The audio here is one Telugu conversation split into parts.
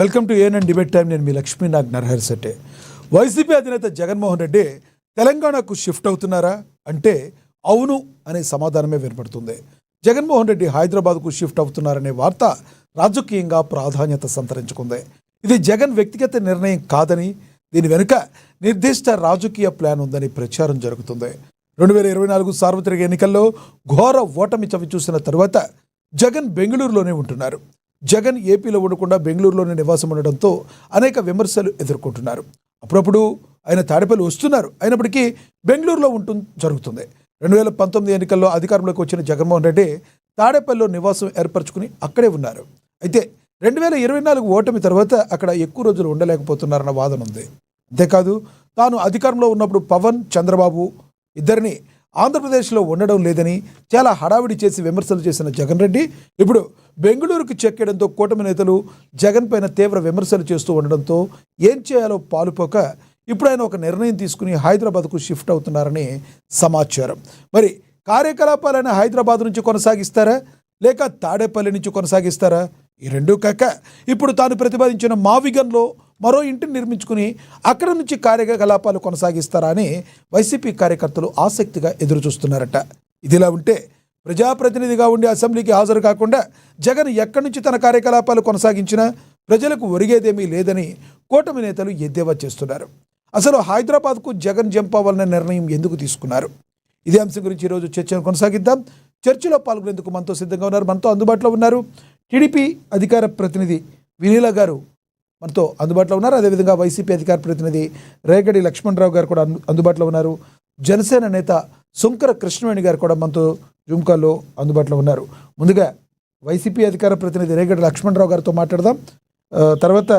Welcome to ANN debate time. నేను మీ లక్ష్మీ నాగ్ నరహరి శెట్టి. వైసీపీ అధినేత జగన్మోహన్ రెడ్డి తెలంగాణకు షిఫ్ట్ అవుతున్నారా అంటే అవును అనే సమాధానమే వినపడుతుంది. జగన్మోహన్ రెడ్డి హైదరాబాద్కు షిఫ్ట్ అవుతున్నారనే వార్త రాజకీయంగా ప్రాధాన్యత సంతరించుకుంది. ఇది జగన్ వ్యక్తిగత నిర్ణయం కాదని, దీని వెనుక నిర్దిష్ట రాజకీయ ప్లాన్ ఉందని ప్రచారం జరుగుతుంది. 2024 సార్వత్రిక ఎన్నికల్లో ఘోర ఓటమి చవిచూసిన తరువాత జగన్ బెంగళూరులోనే ఉంటున్నారు. జగన్ ఏపీలో ఉండకుండా బెంగళూరులోనే నివాసం ఉండడంతో అనేక విమర్శలు ఎదుర్కొంటున్నారు. అప్పుడప్పుడు ఆయన తాడేపల్లి వస్తున్నారు, అయినప్పటికీ బెంగళూరులో జరుగుతుంది. 2019 ఎన్నికల్లో అధికారంలోకి వచ్చిన జగన్మోహన్ రెడ్డి తాడేపల్లిలో నివాసం ఏర్పరచుకుని అక్కడే ఉన్నారు. అయితే 2024 ఓటమి తర్వాత అక్కడ ఎక్కువ రోజులు ఉండలేకపోతున్నారన్న వాదన ఉంది. అంతేకాదు, తాను అధికారంలో ఉన్నప్పుడు పవన్, చంద్రబాబు ఇద్దరిని ఆంధ్రప్రదేశ్లో ఉండడం లేదని చాలా హడావిడి చేసి విమర్శలు చేసిన జగన్ రెడ్డి ఇప్పుడు బెంగళూరుకు చెక్కేయడంతో కూటమి నేతలు జగన్ పైన తీవ్ర విమర్శలు చేస్తూ ఉండడంతో ఏం చేయాలో పాలుపోక ఇప్పుడు ఆయన ఒక నిర్ణయం తీసుకుని హైదరాబాద్కు షిఫ్ట్ అవుతున్నారని సమాచారం. మరి కార్యకలాపాలైన హైదరాబాద్ నుంచి కొనసాగిస్తారా లేక తాడేపల్లి నుంచి కొనసాగిస్తారా? ఈ రెండూ కాక ఇప్పుడు తాను ప్రతిపాదించిన మావిగన్లో మరో ఇంటిని నిర్మించుకుని అక్కడ నుంచి కార్యకలాపాలు కొనసాగిస్తారా అని వైసీపీ కార్యకర్తలు ఆసక్తిగా ఎదురుచూస్తున్నారట. ఇదిలా ఉంటే ప్రజాప్రతినిధిగా ఉండి అసెంబ్లీకి హాజరు కాకుండా జగన్ ఎక్కడి నుంచి తన కార్యకలాపాలు కొనసాగించినా ప్రజలకు ఒరిగేదేమీ లేదని కూటమి నేతలు ఎద్దేవా చేస్తున్నారు. అసలు హైదరాబాద్కు జగన్ జంప్ అవ్వాలనే నిర్ణయం ఎందుకు తీసుకున్నారు? ఇదే అంశం గురించి ఈరోజు చర్చను కొనసాగిద్దాం. చర్చలో పాల్గొనేందుకు మనతో సిద్ధంగా ఉన్నారు, మనతో అందుబాటులో ఉన్నారు టీడీపీ అధికార ప్రతినిధి వినీల గారు మనతో అందుబాటులో ఉన్నారు. అదేవిధంగా వైసీపీ అధికార ప్రతినిధి రేగడి లక్ష్మణరావు గారు కూడా అందుబాటులో ఉన్నారు. జనసేన నేత సుంకర కృష్ణవేణి గారు కూడా మనతో జూమ్ కాల్లో అందుబాటులో ఉన్నారు. ముందుగా వైసీపీ అధికార ప్రతినిధి రేగడి లక్ష్మణరావు గారితో మాట్లాడదాం. తర్వాత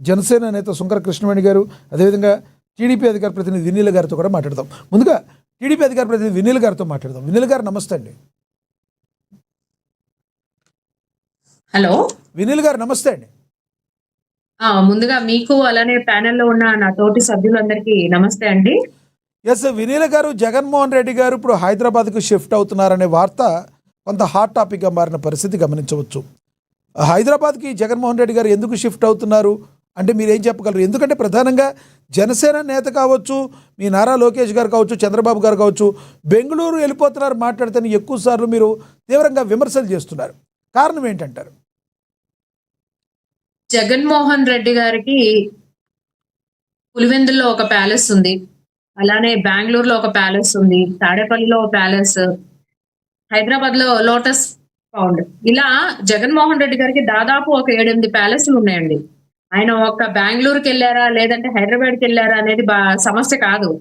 జనసేన నేత సుంకర కృష్ణవేణి గారు, అదేవిధంగా టీడీపీ అధికార ప్రతినిధి వినీల గారితో కూడా మాట్లాడదాం. ముందుగా టీడీపీ అధికార ప్రతినిధి వినీల గారితో మాట్లాడదాం. వినీల గారు నమస్తే అండి. హలో వినీల్ గారు నమస్తే అండి. ముందుగా మీకు అలానే ప్యానెల్లో ఉన్న నా తోటి సభ్యులందరికీ నమస్తే అండి. ఎస్, వినీల గారు, జగన్మోహన్ రెడ్డి గారు ఇప్పుడు హైదరాబాద్కు షిఫ్ట్ అవుతున్నారనే వార్త కొంత హాట్ టాపిక్గా మారిన పరిస్థితి గమనించవచ్చు. హైదరాబాద్కి జగన్మోహన్ రెడ్డి గారు ఎందుకు షిఫ్ట్ అవుతున్నారు అంటే మీరేం చెప్పగలరు? ఎందుకంటే ప్రధానంగా జనసేన నేత కావచ్చు, మీ నారా లోకేష్ గారు కావచ్చు, చంద్రబాబు గారు కావచ్చు, బెంగళూరు వెళ్ళిపోతున్నారు మాట్లాడితే ఎక్కువ సార్లు మీరు తీవ్రంగా విమర్శలు చేస్తున్నారు. కారణం ఏంటంటారు? జగన్మోహన్ రెడ్డి గారికి పులివెందుల్లో ఒక ప్యాలెస్ ఉంది, అలానే బెంగళూరులో ఒక ప్యాలెస్ ఉంది, తాడేపల్లిలో ఒక ప్యాలెస్, హైదరాబాద్ లో లోటస్ పౌండ్, ఇలా జగన్మోహన్ రెడ్డి గారికి దాదాపు ఒక 7-8 ప్యాలెస్లు ఉన్నాయండి. ఆయన ఒక బెంగళూరుకి వెళ్ళారా లేదంటే హైదరాబాద్కి వెళ్ళారా అనేది సమస్య కాదు.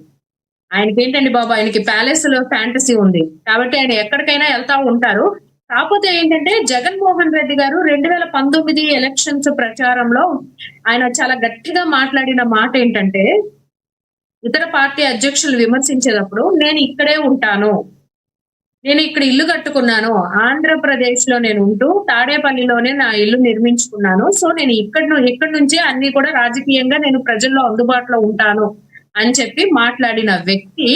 ఆయనకి ఏంటండి బాబు, ఆయనకి ప్యాలెస్ లో ఫ్యాంటసీ ఉంది కాబట్టి ఆయన ఎక్కడికైనా వెళ్తా ఉంటారు. కాకపోతే ఏంటంటే జగన్మోహన్ రెడ్డి గారు 2019 ఎలక్షన్స్ ప్రచారంలో ఆయన చాలా గట్టిగా మాట్లాడిన మాట ఏంటంటే, ఇతర పార్టీ అధ్యక్షులు విమర్శించేటప్పుడు నేను ఇక్కడే ఉంటాను, నేను ఇక్కడ ఇల్లు కట్టుకున్నాను, ఆంధ్రప్రదేశ్ లో నేను ఉంటూ తాడేపల్లిలోనే నా ఇల్లు నిర్మించుకున్నాను, సో నేను ఇక్కడి నుంచే అన్ని కూడా రాజకీయంగా నేను ప్రజల్లో అందుబాటులో ఉంటాను అని చెప్పి మాట్లాడిన వ్యక్తి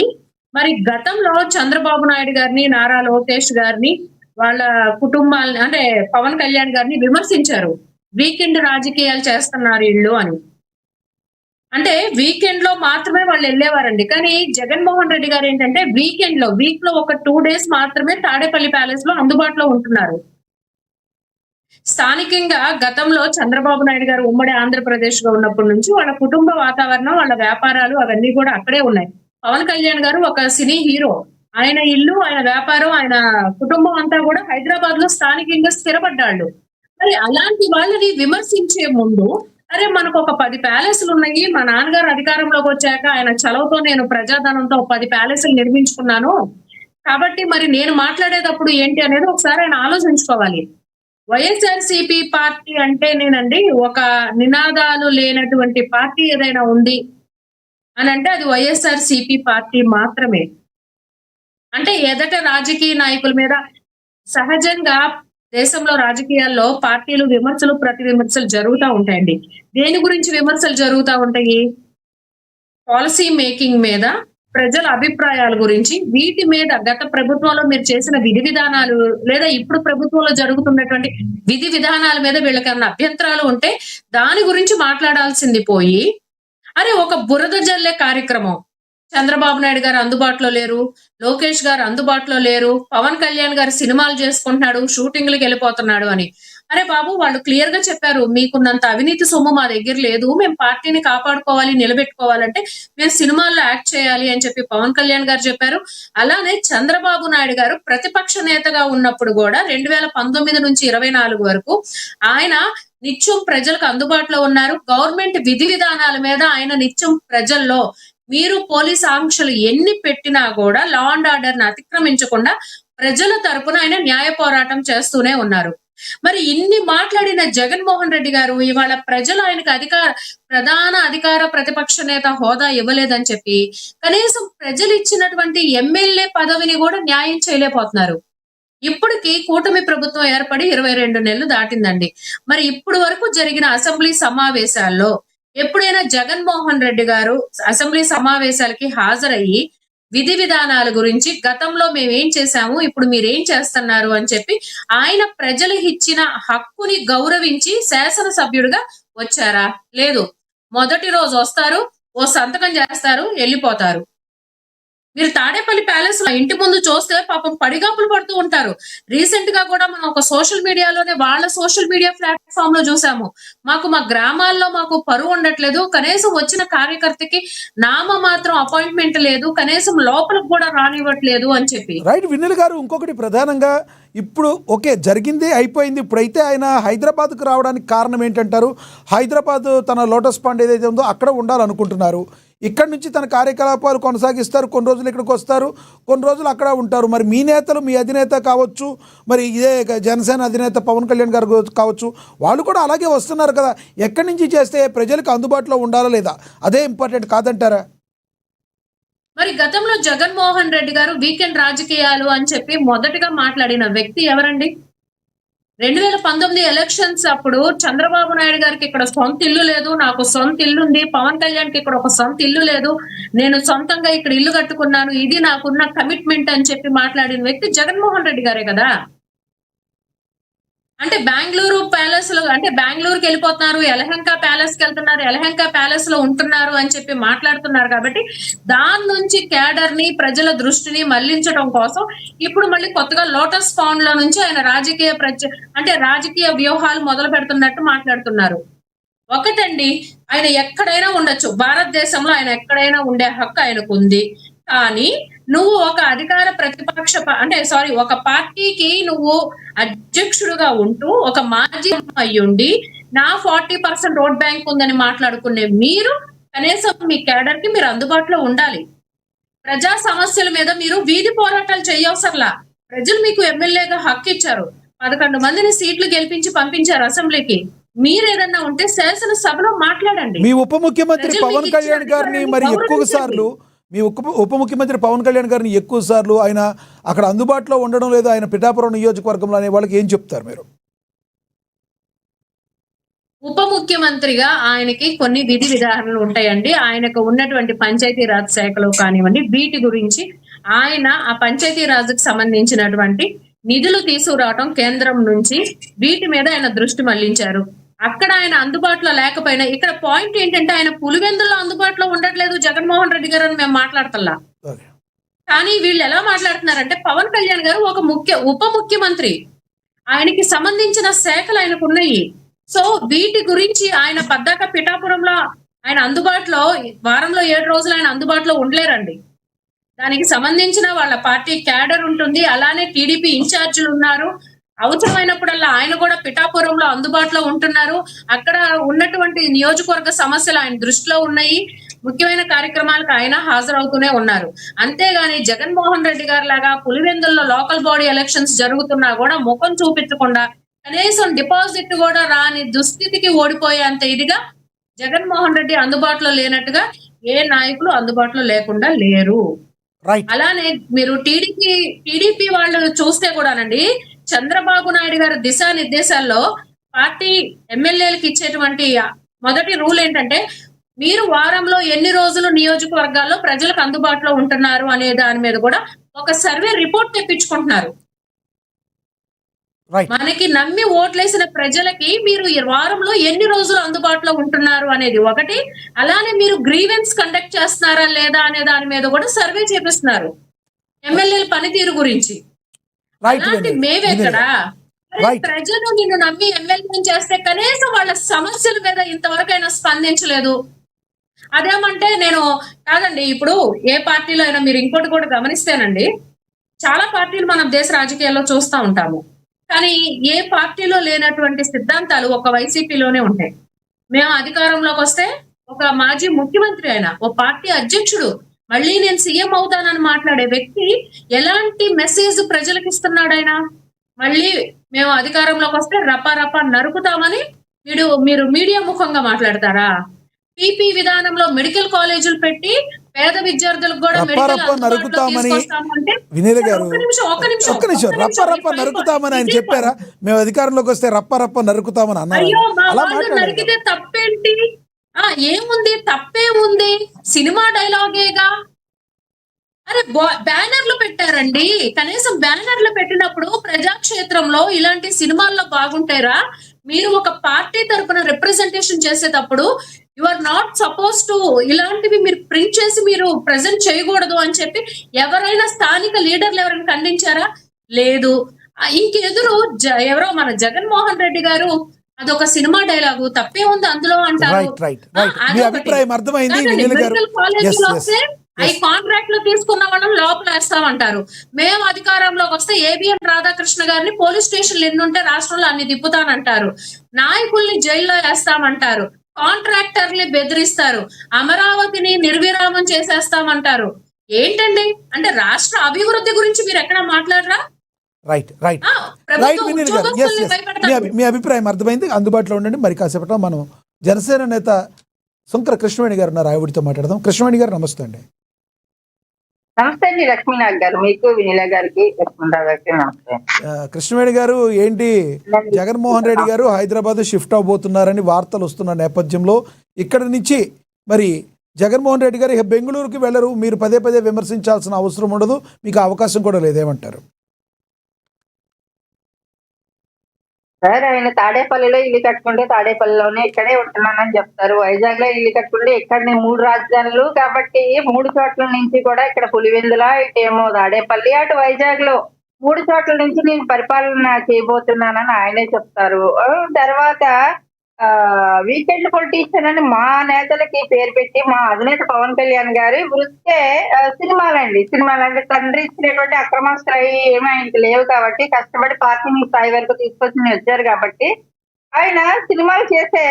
మరి గతంలో చంద్రబాబు నాయుడు గారిని, నారా లోకేష్ గారిని, వాళ్ళ కుటుంబాలని అంటే పవన్ కళ్యాణ్ గారిని విమర్శించారు. వీకెండ్ రాజకీయాలు చేస్తున్నారు ఇళ్ళు అని. అంటే వీకెండ్ లో మాత్రమే వాళ్ళు వెళ్ళేవారండి. కానీ జగన్మోహన్ రెడ్డి గారు ఏంటంటే వీక్ లో ఒక 2 days మాత్రమే తాడేపల్లి ప్యాలెస్ లో అందుబాటులో ఉంటున్నారు. స్థానికంగా గతంలో చంద్రబాబు నాయుడు గారు ఉమ్మడి ఆంధ్రప్రదేశ్ లో ఉన్నప్పటి నుంచి వాళ్ళ కుటుంబ వాతావరణం, వాళ్ళ వ్యాపారాలు అవన్నీ కూడా అక్కడే ఉన్నాయి. పవన్ కళ్యాణ్ గారు ఒక సినీ హీరో, ఆయన ఇల్లు, ఆయన వ్యాపారం, ఆయన కుటుంబం అంతా కూడా హైదరాబాద్ లో స్థానికంగా స్థిరపడ్డాళ్ళు. మరి అలాంటి వాళ్ళని విమర్శించే ముందు, అరే మనకు ఒక 10 ప్యాలెస్లు ఉన్నాయి, మా నాన్నగారు అధికారంలోకి వచ్చాక ఆయన చలవతో నేను ప్రజాధనంతో 10 ప్యాలెస్లు నిర్మించుకున్నాను కాబట్టి మరి నేను మాట్లాడేటప్పుడు ఏంటి అనేది ఒకసారి ఆయన ఆలోచించుకోవాలి. వైఎస్ఆర్సీపీ పార్టీ అంటేనేనండి ఒక నినాదాలు లేనటువంటి పార్టీ ఏదైనా ఉంది అని అంటే అది వైఎస్ఆర్సీపీ పార్టీ మాత్రమే. అంటే ఎదట రాజకీయ నాయకుల మీద సహజంగా దేశంలో రాజకీయాల్లో పార్టీలు విమర్శలు, ప్రతి విమర్శలు జరుగుతూ ఉంటాయండి. దేని గురించి విమర్శలు జరుగుతూ ఉంటాయి? పాలసీ మేకింగ్ మీద, ప్రజల అభిప్రాయాల గురించి, వీటి మీద గత ప్రభుత్వంలో మీరు చేసిన విధి విధానాలు లేదా ఇప్పుడు ప్రభుత్వంలో జరుగుతున్నటువంటి విధి విధానాల మీద వీళ్ళకేమన్నా అభ్యంతరాలు ఉంటే దాని గురించి మాట్లాడాల్సింది పోయి, అరే ఒక బురద జల్లే కార్యక్రమం. చంద్రబాబు నాయుడు గారు అందుబాటులో లేరు. లోకేష్ గారు అందుబాటులో లేరు. పవన్ కళ్యాణ్ గారు సినిమాలు చేసుకుంటున్నాడు, షూటింగ్‌లకి వెళ్ళిపోతున్నాడు అని. అరే బాబు! వాళ్ళు క్లియర్‌గా చెప్పారు. మీకున్నంత అవినీతి సొమ్ము మా దగ్గర లేదు. మేము పార్టీని కాపాడుకోవాలి, నిలబెట్టుకోవాలంటే మేము సినిమాల్లో యాక్ట్ చేయాలి అని చెప్పి పవన్ కళ్యాణ్ గారు చెప్పారు. అలానే చంద్రబాబు నాయుడు గారు ప్రతిపక్ష నేతగా ఉన్నప్పుడు గూడా 2019 నుంచి 24 వరకు ఆయన నిత్యం ప్రజలకు అందుబాటులో ఉన్నారు. గవర్నమెంట్ విధి విధానాల మీద ఆయన నిత్యం ప్రజల్లో మీరు పోలీస్ ఆంక్షలు ఎన్ని పెట్టినా గూడా లా అండ్ ఆర్డర్‌ని అతిక్రమించకుండా ప్రజల తరపున ఆయన న్యాయ పోరాటం చేస్తూనే ఉన్నారు. మరి ఇన్ని మాట్లాడిన జగన్మోహన్ రెడ్డి గారు ఇవాళ ప్రజలు ఆయనకు ప్రధాన అధికార ప్రతిపక్ష నేత హోదా ఇవ్వలేదని చెప్పి కనీసం ప్రజలు ఇచ్చినటువంటి ఎమ్మెల్యే పదవిని కూడా న్యాయం చేయలేకపోతున్నారు. ఇప్పటికి కూటమి ప్రభుత్వం ఏర్పడి 22 నెలలు దాటిందండి. మరి ఇప్పుడు వరకు జరిగిన అసెంబ్లీ సమావేశాల్లో ఎప్పుడైనా జగన్మోహన్ రెడ్డి గారు అసెంబ్లీ సమావేశాలకి హాజరయ్యి విధి విధానాల గురించి గతంలో మేమేం చేశాము, ఇప్పుడు మీరేం చేస్తున్నారు అని చెప్పి ఆయన ప్రజలకు ఇచ్చిన హక్కుని గౌరవించి శాసనసభ్యుడిగా వచ్చారా? లేదు. మొదటి రోజు వస్తారు, ఓ సంతకం చేస్తారు, ఎళ్ళిపోతారు. మీరు తాడేపల్లి ప్యాలెస్ లో ఇంటి ముందు చూస్తే పాపం పడిగాపులు పడుతూ ఉంటారు. రీసెంట్ గా కూడా మనం ఒక సోషల్ మీడియాలోనే వాళ్ళ సోషల్ మీడియా ప్లాట్ఫామ్ లో చూసాము. మా గ్రామాల్లో మాకు పరువు ఉండట్లేదు. కనీసం వచ్చిన కార్యకర్తకి మాత్రం అపాయింట్మెంట్ లేదు. కనీసం లోపలికి కూడా రానివ్వట్లేదు అని చెప్పి. రైట్ విన్నెల గారు, ఇంకొకటి ప్రధానంగా ఇప్పుడు ఓకే జరిగింది అయిపోయింది. ఇప్పుడైతే ఆయన హైదరాబాద్కు రావడానికి కారణం ఏంటంటారు? హైదరాబాద్ తన లోటస్ పాండ్ ఏదైతే ఉందో అక్కడ ఉండాలనుకుంటున్నారు. ఇక్కడి నుంచి తన కార్యకలాపాలు కొనసాగిస్తారు. కొన్ని రోజులు ఇక్కడికి వస్తారు, కొన్ని రోజులు అక్కడ ఉంటారు. మరి మీ నేతలు, మీ అధినేత కావచ్చు, మరి ఇదే జనసేన అధినేత పవన్ కళ్యాణ్ గారు కావచ్చు, వాళ్ళు కూడా అలాగే వస్తున్నారు కదా. ఎక్కడి నుంచి చేస్తే ప్రజలకు అందుబాటులో ఉండాలా లేదా, అదే ఇంపార్టెంట్ కాదంటారా? మరి గతంలో జగన్మోహన్ రెడ్డి గారు వీకెండ్ రాజకీయాలు అని చెప్పి మొదటగా మాట్లాడిన వ్యక్తి ఎవరండి? 2019 ఎలక్షన్స్ అప్పుడు చంద్రబాబు నాయుడు గారికి ఇక్కడ సొంత ఇల్లు లేదు, నాకు సొంత ఇల్లు ఉంది. పవన్ కళ్యాణ్ కి ఇక్కడ ఒక సొంత ఇల్లు లేదు, నేను సొంతంగా ఇక్కడ ఇల్లు కట్టుకున్నాను, ఇది నాకున్న కమిట్మెంట్ అని చెప్పి మాట్లాడిన వ్యక్తి జగన్మోహన్ రెడ్డి గారే కదా. అంటే బెంగళూరు ప్యాలెస్ లో, అంటే బెంగళూరుకి వెళ్ళిపోతున్నారు, యలహంక ప్యాలెస్ కి వెళ్తున్నారు, యలహంక ప్యాలెస్ లో ఉంటున్నారు అని చెప్పి మాట్లాడుతున్నారు. కాబట్టి దాని నుంచి క్యాడర్ ని, ప్రజల దృష్టిని మళ్లించడం కోసం ఇప్పుడు మళ్ళీ కొత్తగా లోటస్ పాండ్ లో నుంచి ఆయన రాజకీయ వ్యూహాలు మొదలు పెడుతున్నట్టు మాట్లాడుతున్నారు. ఒకటండి, ఆయన ఎక్కడైనా ఉండొచ్చు, భారతదేశంలో ఆయన ఎక్కడైనా ఉండే హక్కు ఆయనకు ఉంది. కానీ నువ్వు ఒక అధికార ప్రతిపక్ష ఒక పార్టీకి నువ్వు అధ్యక్షుడుగా ఉంటూ ఒక మాజీ అయ్యుండి నా 40% ఓట్ బ్యాంక్ ఉందని మాట్లాడుకునే మీరు కనీసం మీ క్యాడర్ కి మీరు అందుబాటులో ఉండాలి. ప్రజా సమస్యల మీద మీరు వీధి పోరాటాలు చేయవసరలా. ప్రజలు మీకు ఎమ్మెల్యేగా హక్కు ఇచ్చారు. 11 మందిని సీట్లు గెలిపించి పంపించారు అసెంబ్లీకి. మీరేదన్నా ఉంటే శాసనసభలో మాట్లాడండి. మీ ఉప ముఖ్యమంత్రి పవన్ కళ్యాణ్ గారిని మరి ఎక్కువ సార్లు ఉప ముఖ్యమంత్రి పవన్ కళ్యాణ్ గారిని ఎక్కువ సార్లు ఆయన అక్కడ అందుబాటులో ఉండడం లేదు, ఆయన పిఠాపురం నియోజకవర్గంలో అనే వాళ్ళకి ఏం చెప్తారు మీరు? ఉప ముఖ్యమంత్రిగా ఆయనకి కొన్ని విధి విధానాలు ఉంటాయండి. ఆయనకు ఉన్నటువంటి పంచాయతీరాజ్ శాఖలో కానివ్వండి, వీటి గురించి ఆయన ఆ పంచాయతీరాజ్కి సంబంధించినటువంటి నిధులు తీసుకురావడం కేంద్రం నుంచి, వీటి మీద ఆయన దృష్టి మళ్లించారు. అక్కడ ఆయన అందుబాటులో లేకపోయినా ఇక్కడ పాయింట్ ఏంటంటే ఆయన పులివెందుల్లో అందుబాటులో ఉండట్లేదు జగన్మోహన్ రెడ్డి గారు అని మేము మాట్లాడతల్లా. కానీ వీళ్ళు ఎలా మాట్లాడుతున్నారంటే పవన్ కళ్యాణ్ గారు ఒక ఉప ముఖ్యమంత్రి, ఆయనకి సంబంధించిన శాఖలు ఆయనకు ఉన్నాయి. సో వీటి గురించి ఆయన పద్దాక పిఠాపురంలో ఆయన అందుబాటులో వారంలో 7 రోజులు ఆయన అందుబాటులో ఉండలేరండి. దానికి సంబంధించిన వాళ్ళ పార్టీ క్యాడర్ ఉంటుంది, అలానే టీడీపీ ఇన్ఛార్జీలు ఉన్నారు. అవసరమైనప్పుడల్లా ఆయన కూడా పిఠాపురంలో అందుబాటులో ఉంటున్నారు. అక్కడ ఉన్నటువంటి నియోజకవర్గ సమస్యలు ఆయన దృష్టిలో ఉన్నాయి. ముఖ్యమైన కార్యక్రమాలకు ఆయన హాజరవుతూనే ఉన్నారు. అంతేగాని జగన్మోహన్ రెడ్డి గారి లాగా పులివెందుల్లో లోకల్ బాడీ ఎలక్షన్స్ జరుగుతున్నా కూడా ముఖం చూపించకుండా కనీసం డిపాజిట్ కూడా రాని దుస్థితికి ఓడిపోయేంత ఇదిగా జగన్మోహన్ రెడ్డి అందుబాటులో లేనట్టుగా ఏ నాయకులు అందుబాటులో లేకుండా లేరు. అలానే మీరు టీడీపీ వాళ్ళు చూస్తే కూడానండి, చంద్రబాబు నాయుడు గారి దిశానిర్దేశాల్లో పార్టీ ఎమ్మెల్యేలకు ఇచ్చేటువంటి మొదటి రూల్ ఏంటంటే మీరు వారంలో ఎన్ని రోజులు నియోజకవర్గాల్లో ప్రజలకు అందుబాటులో ఉంటున్నారు అనే దాని మీద కూడా ఒక సర్వే రిపోర్ట్ తెప్పించుకుంటున్నారు. రైట్. మనకి నమ్మి ఓట్లేసిన ప్రజలకి మీరు ఈ వారంలో ఎన్ని రోజులు అందుబాటులో ఉంటున్నారు అనేది ఒకటి. అలానే మీరు గ్రీవెన్స్ కండక్ట్ చేస్తున్నారా లేదా అనే దాని మీద కూడా సర్వే చేపిస్తున్నారు. ఎమ్మెల్యేల పనితీరు గురించి. రైట్ అలాంటి వెన్నెల మేమెక్కడా? అరే రైట్. ప్రజలు నిన్ను నమ్మి ఎమ్మెల్యేని చేస్తే కనీసం వాళ్ళ సమస్యల మీద ఇంతవరకైనా స్పందించలేదు. అదేమంటే నేను కాదండి ఇప్పుడు ఏ పార్టీలో అయినా మీరు ఇంకోటి కూడా గమనిస్తేనండి, చాలా పార్టీలు మనం దేశ రాజకీయాల్లో చూస్తా ఉంటాము. కానీ ఏ పార్టీలో లేనటువంటి సిద్ధాంతాలు ఒక వైసీపీలోనే ఉంటాయి. మేము అధికారంలోకొస్తే ఒక మాజీ ముఖ్యమంత్రి ఆయన, ఓ పార్టీ అధ్యక్షుడు, మళ్ళీ నేను సీఎం అవుతానని మాట్లాడే వ్యక్తి ఎలాంటి మెసేజ్ ప్రజలకిస్తున్నాడాయన? మళ్ళీ మేము అధికారంలోకొస్తే రపా రపా నరుకుతామని మీరు మీడియా ముఖంగా మాట్లాడతారా? పీపీ విధానంలో మెడికల్ కాలేజీలు పెట్టి పేద విద్యార్థులకు కూడా రప్ప మెడికల్ రప్ప అందుబాటులో నరుకుతామని తీసుకొస్తాము అంటే వినీల గారు ఒక్క నిమిషం ఒక్క నిమిషం రప్ప రప్ప నరుకుతామని ఆయన చెప్పారా? మేము అధికారంలోకి వస్తే రప్ప రప్ప నరుకుతామని అన్నారు. అయ్యో మా అలా వాళ్ళు మాట్లాడారు నరికితే తప్పేంటి? ఏముంది తప్పేముంది? సినిమా డైలాగేగా. అరే బ్యానర్లు పెట్టారండి. కనీసం బ్యానర్లు పెట్టినప్పుడు ప్రజాక్షేత్రంలో ఇలాంటి సినిమాల్లో బాగుంటారా? మీరు ఒక పార్టీ తరపున రిప్రజెంటేషన్ చేసేటప్పుడు you are not suppose to ఇలాంటివి మీరు ప్రింట్ చేసి మీరు ప్రెజెంట్ చేయకూడదు అని చెప్పి ఎవరైనా స్థానిక లీడర్లు ఎవరైనా ఖండించారా? లేదు. ఇంకెదురు ఎవరో మన జగన్మోహన్ రెడ్డి గారు అదొక సినిమా డైలాగు తప్పే ఉంది అందులో అంటారు. రైట్ రైట్ రైట్ మీ అభిప్రాయం అర్థమైంది వినీల గారు. మెడికల్ కాలేజీలో వస్తే అవి కాంట్రాక్ట్ లో తీసుకున్న వాళ్ళని లోపల వేస్తామంటారు. మేము అధికారంలోకి వస్తే ఏబిఎన్ రాధాకృష్ణ గారిని పోలీస్ స్టేషన్లు ఎన్ని ఉంటే రాష్ట్రంలో అన్ని తిప్పుతానంటారు. నాయకుల్ని జైల్లో వేస్తామంటారు. కాంట్రాక్టర్ని బెదిరిస్తారు. అమరావతిని నిర్విరామం చేసేస్తామంటారు. ఏంటండి అంటే రాష్ట్ర అభివృద్ధి గురించి మీరు ఎక్కడ మాట్లాడరా? రైట్ రైట్ రైట్ వినీల్ గారు మీ అభిప్రాయం అర్థమైంది. అందుబాటులో ఉండండి. మరి కాసేపట్లో మనం జనసేన నేత శంకర కృష్ణవేణి గారు ఉన్నారు, ఆవిడతో మాట్లాడదాం. కృష్ణవేణి గారు నమస్తే అండి. నమస్తే అండి లక్ష్మీనాథ్ గారు, మీకు వినీల గారికి లక్ష్మణరావు గారికి నమస్తే. కృష్ణవేణి గారు ఏంటి జగన్మోహన్ రెడ్డి గారు హైదరాబాద్ షిఫ్ట్ అవబోతున్నారని వార్తలు వస్తున్న నేపథ్యంలో ఇక్కడ నుంచి మరి జగన్మోహన్ రెడ్డి గారు బెంగళూరుకి వెళ్ళరు, మీరు పదే పదే విమర్శించాల్సిన అవసరం ఉండదు, మీకు అవకాశం కూడా లేదేమంటారు? సార్ ఆయన తాడేపల్లిలో ఇల్లు కట్టుకుంటే తాడేపల్లిలోనే ఇక్కడే ఉంటున్నానని చెప్తారు. వైజాగ్ లో ఇల్లు కట్టుకుంటే ఇక్కడ 3 రాజధానులు కాబట్టి 3 చోట్ల నుంచి కూడా ఇక్కడ పులివెందుల, ఇటేమో తాడేపల్లి, అటు వైజాగ్ లో 3 చోట్ల నుంచి నేను పరిపాలన చేయబోతున్నానని ఆయనే చెప్తారు. తర్వాత వీకెండ్ పొలిటీషియన్ అని మా నేతలకి పేరు పెట్టి మా అధినేత పవన్ కళ్యాణ్ గారి వృత్తే సినిమాలంటే తండ్రి ఇచ్చినటువంటి అక్రమాస్తులు అవి ఏమీ ఆయనకి లేవు కాబట్టి కష్టపడి పార్టీని స్థాయి వరకు తీసుకొచ్చి వచ్చారు కాబట్టి ఆయన సినిమాలు చేసే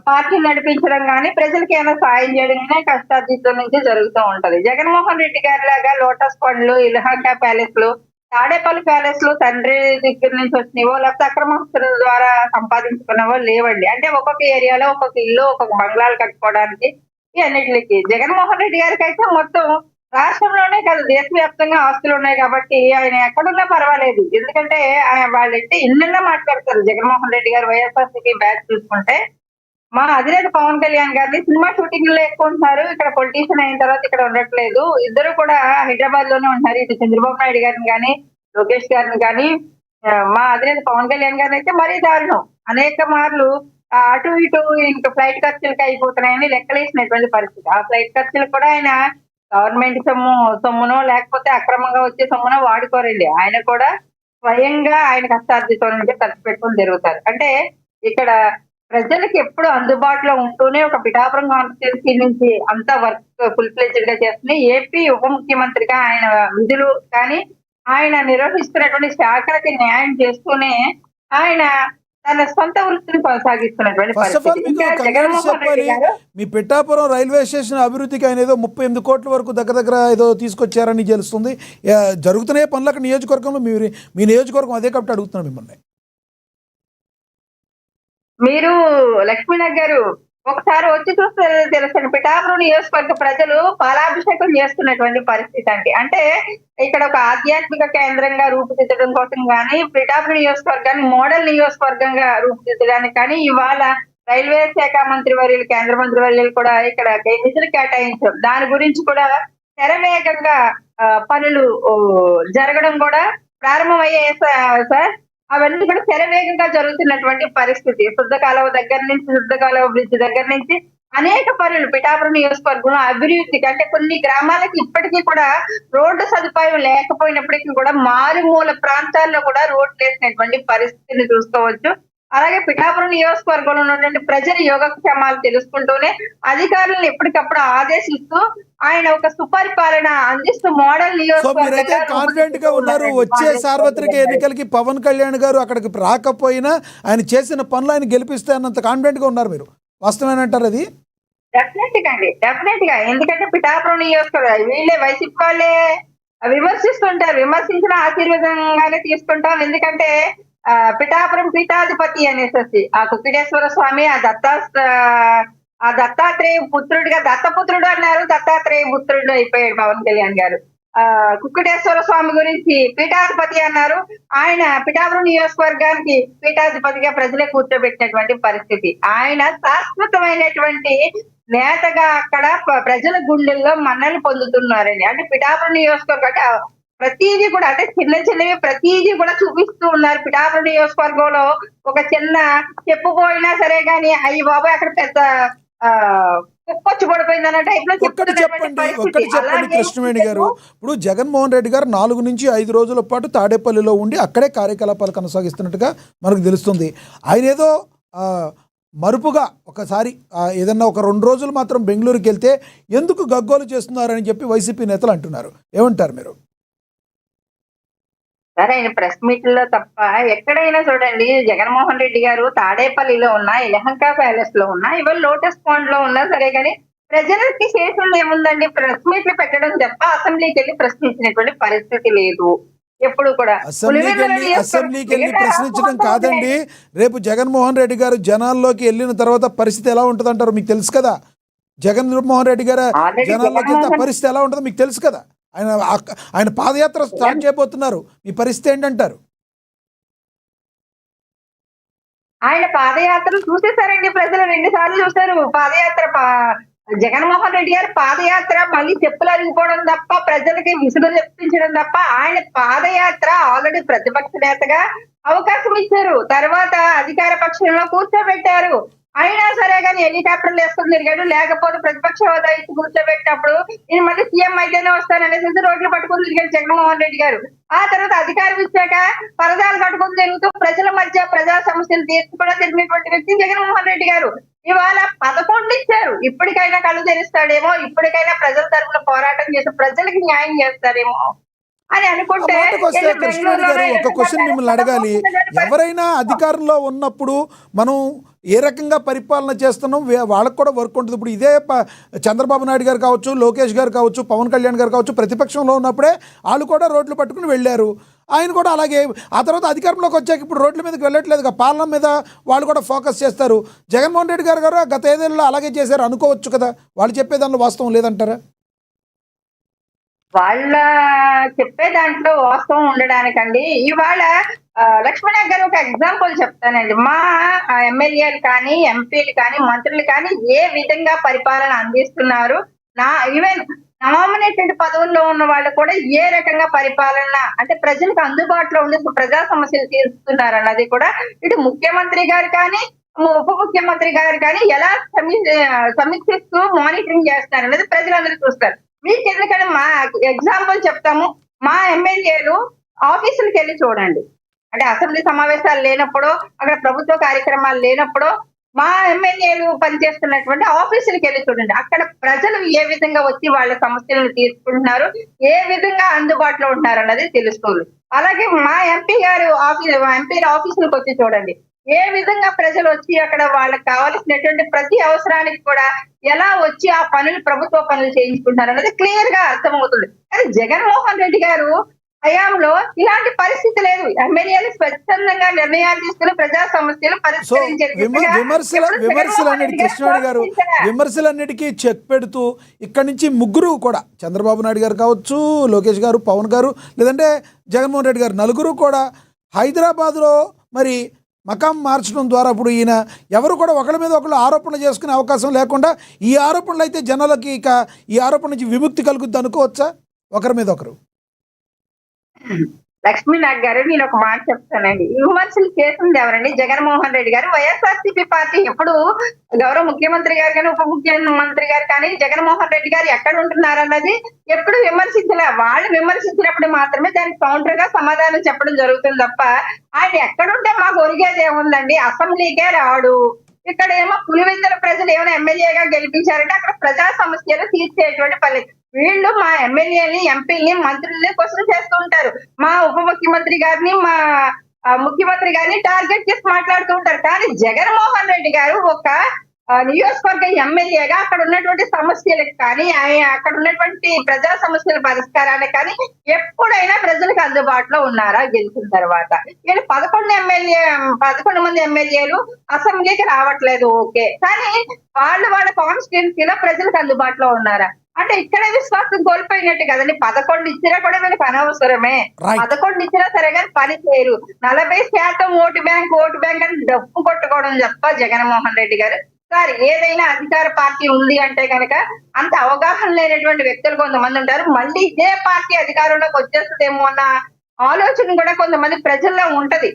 పార్టీ నడిపించడం కానీ ప్రజలకి ఏమైనా సాయం చేయడం కానీ కష్టార్జితం నుంచి జరుగుతూ ఉంటది. జగన్మోహన్ రెడ్డి గారి లాగా లోటస్ పండ్లు, ఇల్హాకా ప్యాలెస్ లు, తాడేపల్లి ప్యాలెస్ లో తండ్రి దగ్గర నుంచి వచ్చినవో లేకపోతే అక్రమస్తుల ద్వారా సంపాదించుకున్నవో లేవండి. అంటే ఒక్కొక్క ఏరియాలో ఒక్కొక్క ఇల్లు, ఒక్కొక్క బంగ్లాలు కట్టుకోవడానికి ఈ అన్నిటికి. జగన్మోహన్ రెడ్డి గారికి అయితే మొత్తం రాష్ట్రంలోనే కాదు దేశవ్యాప్తంగా ఆస్తులు ఉన్నాయి కాబట్టి ఆయన ఎక్కడున్నా పర్వాలేదు. ఎందుకంటే వాళ్ళంటే ఇన్నెన్నో మాట్లాడతారు. జగన్మోహన్ రెడ్డి గారు వైఎస్ఆర్సీపీ బ్యాచ్ చూసుకుంటే మా అధినేత పవన్ కళ్యాణ్ గారిని సినిమా షూటింగ్ లో ఎక్కువ ఉంటున్నారు, ఇక్కడ పొలిటీషియన్ అయిన తర్వాత ఇక్కడ ఉండట్లేదు. ఇద్దరు కూడా హైదరాబాద్ లోనే ఉంటున్నారు. ఇటు చంద్రబాబు నాయుడు గారిని కానీ లోకేష్ గారిని కానీ మా అధినేత పవన్ కళ్యాణ్ గారిని అయితే మరీ దారుణం. అనేక మార్లు అటు ఇటు ఇంకా ఫ్లైట్ ఖర్చులకి అయిపోతున్నాయని లెక్కలేసినటువంటి పరిస్థితి. ఆ ఫ్లైట్ ఖర్చులు కూడా ఆయన గవర్నమెంట్ సొమ్మునో లేకపోతే అక్రమంగా వచ్చే సొమ్మునో వాడుకోరండి. ఆయన కూడా స్వయంగా ఆయన కష్టార్జితం నుండి ఖర్చు పెట్టుకుని జరుగుతారు. అంటే ఇక్కడ ప్రజలకు ఎప్పుడు అందుబాటులో ఉంటూనే ఒక పిఠాపురం కాన్స్టిట్యున్సీ నుంచి అంతా వర్క్ ఫుల్ ఫ్లెడ్జ్డ్ గా చేస్తుంది. ఏపీ ఉప ముఖ్యమంత్రిగా ఆయన విధులు కానీ ఆయన నిర్వహిస్తున్నటువంటి శాఖలకి న్యాయం చేస్తూనే ఆయన తన సొంత వృత్తిని కొనసాగిస్తున్నటువంటి పరిస్థితి. మీ పిఠాపురం రైల్వే స్టేషన్ అభివృద్ధికి ఆయన ఏదో 38 కోట్ల వరకు దగ్గర ఏదో తీసుకొచ్చారని తెలుస్తుంది. జరుగుతున్నాయి పనులకు నియోజకవర్గంలో. మీ నియోజకవర్గం అదే కాబట్టి అడుగుతున్నాను మిమ్మల్ని. మీరు లక్ష్మీనాథ్ గారు ఒకసారి వచ్చి చూస్తే తెలుసండి, పిఠాపురం నియోజకవర్గ ప్రజలు పాలాభిషేకం చేస్తున్నటువంటి పరిస్థితి అండి. అంటే ఇక్కడ ఒక ఆధ్యాత్మిక కేంద్రంగా రూపుదిద్దడం కోసం కానీ పిఠాపురం నియోజకవర్గాన్ని మోడల్ నియోజకవర్గంగా రూపుదిద్దడానికి కానీ ఇవాళ రైల్వే శాఖ మంత్రి వర్యులు, కేంద్ర మంత్రి వర్యులు కూడా ఇక్కడ నిధులు కేటాయించారు. దాని గురించి కూడా శరవేగంగా పనులు జరగడం కూడా ప్రారంభమయ్యాయి సార్. అవన్నీ కూడా శరవేగంగా జరుగుతున్నటువంటి పరిస్థితి. శుద్ధ కాలువ దగ్గర నుంచి, శుద్ధ కాలువ బ్రిడ్జ్ దగ్గర నుంచి అనేక పనులు పిఠాపురం నియోజకవర్గంలో అభివృద్ధికి, అంటే కొన్ని గ్రామాలకి ఇప్పటికీ కూడా రోడ్డు సదుపాయం లేకపోయినప్పటికీ కూడా మారుమూల ప్రాంతాల్లో కూడా రోడ్లు వేసినటువంటి పరిస్థితిని చూసుకోవచ్చు. అలాగే పిఠాపురం నియోజకవర్గంలో ఉన్నటువంటి ప్రజల యోగక్షేమాలు తెలుసుకుంటూనే అధికారులను ఎప్పటికప్పుడు ఆదేశిస్తూ ఆయన ఒక సుపరిపాలన అందిస్తూ మోడల్ సో మీరైతే కాన్ఫిడెంట్ గా ఉన్నారు వచ్చే సార్వత్రిక ఎన్నికలకి పవన్ కళ్యాణ్ గారు అక్కడికి రాకపోయినా ఆయన చేసిన పనులు ఆయన గెలిపిస్తే అన్నంత కాన్ఫిడెంట్ గా ఉన్నారు మీరు, వాస్తవేనంటారు అది? డెఫినెట్ గా ఎందుకంటే పిఠాపురం నియోజకవర్గం వీళ్ళే వైసీపీ వాళ్ళే విమర్శిస్తుంటారు, విమర్శించిన ఆశీర్వాదంగానే తీసుకుంటాం. ఎందుకంటే పిఠాపురం పీఠాధిపతి అనేసి ఆ కుక్కిటేశ్వర స్వామి ఆ దత్తాత్రేయ పుత్రుడిగా దత్తపుత్రుడు అన్నారు, దత్తాత్రేయ పుత్రుడు అయిపోయాడు పవన్ కళ్యాణ్ గారు. కుక్కిటేశ్వర స్వామి గురించి పీఠాధిపతి అన్నారు. ఆయన పిఠాపురం నియోజకవర్గానికి పీఠాధిపతిగా ప్రజలే కూర్చోబెట్టినటువంటి పరిస్థితి. ఆయన శాశ్వతమైనటువంటి నేతగా అక్కడ ప్రజల గుండెల్లో మన్నలు పొందుతున్నారండి. అంటే పిఠాపురం నియోజకవర్గం ప్రతిదీ కూడా, అంటే చిన్నవి ప్రతిదీ కూడా చూపిస్తూ ఉన్నారు. పిఠాపురం నియోజకవర్గంలో ఒక చిన్న చెప్పుపోయినా సరే గాని అయ్యి బాబాయ్ అక్కడ పెద్ద కుక్కొచ్చి పడిపోయింది అన్న టైప్ లో ఒక్కటి చెప్పండి కృష్ణవేణి గారు, ఇప్పుడు జగన్మోహన్ రెడ్డి గారు 4 నుంచి 5 రోజుల పాటు తాడేపల్లిలో ఉండి అక్కడే కార్యకలాపాలు కొనసాగిస్తున్నట్టుగా మనకు తెలుస్తుంది. ఆయన ఏదో మరుపుగా ఒకసారి ఏదన్నా ఒక 2 రోజులు మాత్రం బెంగళూరుకి వెళ్తే ఎందుకు గగ్గోలు చేస్తున్నారని చెప్పి వైసీపీ నేతలు అంటున్నారు. ఏమంటారు మీరు? సరే, ఆయన ప్రెస్ మీట్లో తప్ప ఎక్కడైనా చూడండి జగన్మోహన్ రెడ్డి గారు తాడేపల్లిలో ఉన్నా, ఎలహంకా ప్యాలెస్ లో ఉన్నా, ఇవాళ లోటస్ పాండ్ లో ఉన్నా సరే కానీ ప్రజలకి చేసింది ఏముందండి? ప్రెస్ మీట్లు పెట్టడం తప్ప అసెంబ్లీకి వెళ్ళి ప్రశ్నించినటువంటి పరిస్థితి లేదు. ఎప్పుడు కూడా అసెంబ్లీకి వెళ్ళి ప్రశ్నించడం కాదండి, రేపు జగన్మోహన్ రెడ్డి గారు జనాల్లోకి వెళ్ళిన తర్వాత పరిస్థితి ఎలా ఉంటుంది అంటారు మీకు తెలుసు కదా. జగన్మోహన్ రెడ్డి గారు జనాల్లోకి వెళ్తే పరిస్థితి ఎలా ఉంటుందో మీకు తెలుసు కదా. ఆయన పాదయాత్ర స్టార్ట్ చేయబోతున్నారు, మీ పరిస్థితి ఏంటంటారు? ఆయన పాదయాత్ర చూసేసారండి ప్రజలు, 2 సార్లు చూశారు పాదయాత్ర. జగన్మోహన్ రెడ్డి గారి పాదయాత్ర మళ్ళీ చెప్పులు అరిగిపోవడం తప్ప, ప్రజలకి విసుగు చెప్పించడం తప్ప, ఆయన పాదయాత్ర ఆల్రెడీ ప్రతిపక్ష నేతగా అవకాశం ఇచ్చారు, తర్వాత అధికార పక్షంలో కూర్చోబెట్టారు. అయినా సరే కానీ హెలికాప్టర్లు వేసుకుని తిరిగాడు. లేకపోతే ప్రతిపక్ష హోదా ఇచ్చి కూర్చోబెట్టినప్పుడు నేను మళ్ళీ సీఎం అయితేనే వస్తాననేసి రోడ్లు పట్టుకుని తిరిగాడు జగన్మోహన్ రెడ్డి గారు. ఆ తర్వాత అధికారం ఇచ్చాక పరదాలు కట్టుకుని తిరుగుతూ ప్రజల మధ్య ప్రజా సమస్యలు తీర్చుకుని తిరిగినటువంటి వ్యక్తి జగన్మోహన్ రెడ్డి గారు. ఇవాళ 11 ఇచ్చారు. ఇప్పటికైనా కళ్ళు తెరుస్తాడేమో, ఇప్పటికైనా ప్రజల తరఫున పోరాటం చేసి ప్రజలకు న్యాయం చేస్తారేమో అని అనుకుంటే, కృష్ణవేణి గారు ఒక క్వశ్చన్ మిమ్మల్ని అడగాలి. ఎవరైనా అధికారంలో ఉన్నప్పుడు మనం ఏ రకంగా పరిపాలన చేస్తున్నాం వాళ్ళకు కూడా వర్క్ ఉంటుంది. ఇప్పుడు ఇదే చంద్రబాబు నాయుడు గారు కావచ్చు, లోకేష్ గారు కావచ్చు, పవన్ కళ్యాణ్ గారు కావచ్చు, ప్రతిపక్షంలో ఉన్నప్పుడే వాళ్ళు కూడా రోడ్లు పట్టుకుని వెళ్ళారు. ఆయన కూడా అలాగే ఆ తర్వాత అధికారంలోకి వచ్చాక ఇప్పుడు రోడ్ల మీదకి వెళ్ళట్లేదు, పాలన మీద వాళ్ళు కూడా ఫోకస్ చేస్తారు. జగన్మోహన్ రెడ్డి గారు గత 5 ఏళ్ళలో అలాగే చేశారు అనుకోవచ్చు కదా. వాళ్ళు చెప్పే దానిలో వాస్తవం లేదంటారా? వాళ్ళ చెప్పే దాంట్లో వాస్తవం ఉండడానికండి ఇవాళ లక్ష్మణ గారు ఒక ఎగ్జాంపుల్ చెప్తానండి. మా ఎమ్మెల్యేలు కానీ, ఎంపీలు కానీ, మంత్రులు కానీ ఏ విధంగా పరిపాలన అందిస్తున్నారు, ఈవెన్ నామినేటెడ్ పదవుల్లో ఉన్న వాళ్ళు కూడా ఏ రకంగా పరిపాలన అంటే ప్రజలకు అందుబాటులో ఉండే ప్రజా సమస్యలు తీరుస్తున్నారు అన్నది కూడా ఇటు ముఖ్యమంత్రి గారు కానీ, ఉప ముఖ్యమంత్రి గారు కానీ ఎలా సమీక్షిస్తూ మానిటరింగ్ చేస్తారు అనేది ప్రజలందరూ చూస్తారు. మీకు ఎందుకంటే మా ఎగ్జాంపుల్ చెప్తాము. మా ఎమ్మెల్యేలు ఆఫీసులకు వెళ్ళి చూడండి, అంటే అసెంబ్లీ సమావేశాలు లేనప్పుడు, అక్కడ ప్రభుత్వ కార్యక్రమాలు లేనప్పుడు మా ఎమ్మెల్యేలు పనిచేస్తున్నటువంటి ఆఫీసులకు వెళ్ళి చూడండి. అక్కడ ప్రజలు ఏ విధంగా వచ్చి వాళ్ళ సమస్యలను తీర్చుకుంటున్నారు, ఏ విధంగా అందుబాటులో ఉంటున్నారు అన్నది తెలుస్తుంది. అలాగే మా ఎంపీల ఆఫీసులకు వచ్చి చూడండి, ఏ విధంగా ప్రజలు వచ్చి అక్కడ వాళ్ళకి కావాల్సినటువంటి ప్రతి అవసరానికి కూడా ఎలా వచ్చి ఆ పనులు, ప్రభుత్వ పనులు చేయించుకుంటారు అన్నది క్లియర్ గా అర్థమవుతుంది. కానీ జగన్మోహన్ రెడ్డి గారు హయాంలో ఇలాంటి పరిస్థితి లేదు. ఎమ్మెల్యేలు స్వచ్ఛందంగా నిర్ణయాలు తీసుకుని ప్రజా సమస్యలు విమర్శలన్నిటికీ చెక్ పెడుతూ ఇక్కడి నుంచి ముగ్గురు కూడా, చంద్రబాబు నాయుడు గారు కావచ్చు, లోకేష్ గారు, పవన్ గారు, లేదంటే జగన్మోహన్ రెడ్డి గారు, నలుగురు కూడా హైదరాబాద్లో మరి మకాం మార్చడం ద్వారా ఇప్పుడు ఈయన ఎవరు కూడా ఒకరి మీద ఒకరు ఆరోపణలు చేసుకునే అవకాశం లేకుండా ఈ ఆరోపణలు అయితే జనాలకి ఇక ఈ ఆరోపణ నుంచి విముక్తి కలుగుద్ది అనుకోవచ్చా ఒకరి మీద ఒకరు? లక్ష్మీనాథ్ గారు, నేను ఒక మాట చెప్తానండి. ఈ విమర్శలు చేసింది ఎవరండి? జగన్మోహన్ రెడ్డి గారు. వైఎస్ఆర్సీపీ పార్టీ ఎప్పుడు గౌరవ ముఖ్యమంత్రి గారు కానీ ఉప ముఖ్యమంత్రి గారు కానీ జగన్మోహన్ రెడ్డి గారు ఎక్కడ ఉంటున్నారన్నది ఎప్పుడు విమర్శించలే. వాళ్ళు విమర్శించినప్పుడు మాత్రమే దానికి కౌంటర్ గా సమాధానం చెప్పడం జరుగుతుంది తప్ప ఆయన ఎక్కడుంటే మాకు ఒరిగేది ఏముందండి? అసెంబ్లీకే రాడు. ఇక్కడ ఏమో పులివెందుల ప్రజలు ఏమైనా ఎమ్మెల్యేగా గెలిపించారంటే అక్కడ ప్రజా సమస్యలు తీర్చేటువంటి పని. వీళ్ళు మా ఎమ్మెల్యేని, ఎంపీని, మంత్రుల్ని క్వశ్చన్ చేస్తూ ఉంటారు. మా ఉప ముఖ్యమంత్రి గారిని, మా ముఖ్యమంత్రి గారిని టార్గెట్ చేసి మాట్లాడుతూ ఉంటారు. కానీ జగన్మోహన్ రెడ్డి గారు ఒక నియోజకవర్గ ఎమ్మెల్యేగా అక్కడ ఉన్నటువంటి సమస్యలకు కానీ, అక్కడ ఉన్నటువంటి ప్రజా సమస్యల పరిష్కారానికి కానీ ఎప్పుడైనా ప్రజలకు అందుబాటులో ఉన్నారా గెలిచిన తర్వాత? వీళ్ళు 11 మంది ఎమ్మెల్యేలు అసెంబ్లీకి రావట్లేదు, ఓకే, కానీ వాళ్ళ కాన్స్టిట్యున్సీలో ప్రజలకు అందుబాటులో ఉన్నారా? అంటే ఇక్కడే విశ్వాసం కోల్పోయినట్టు కదండి. 11 ఇచ్చినా కూడా వీళ్ళకి అనవసరమే. 11 ఇచ్చినా సరే కానీ పని చేయరు. 40% ఓటు బ్యాంక్ అని డప్పు కొట్టుకోవడం తప్ప జగన్మోహన్ రెడ్డి గారు సార్ ఏదైనా అధికార పార్టీ ఉంది అంటే కనుక అంత అవగాహన లేనటువంటి వ్యక్తులు కొంతమంది ఉంటారు. మళ్ళీ ఇదే పార్టీ అధికారంలోకి వచ్చేస్తుందేమో అన్న ఆలోచన కూడా కొంతమంది ప్రజల్లో ఉంటది.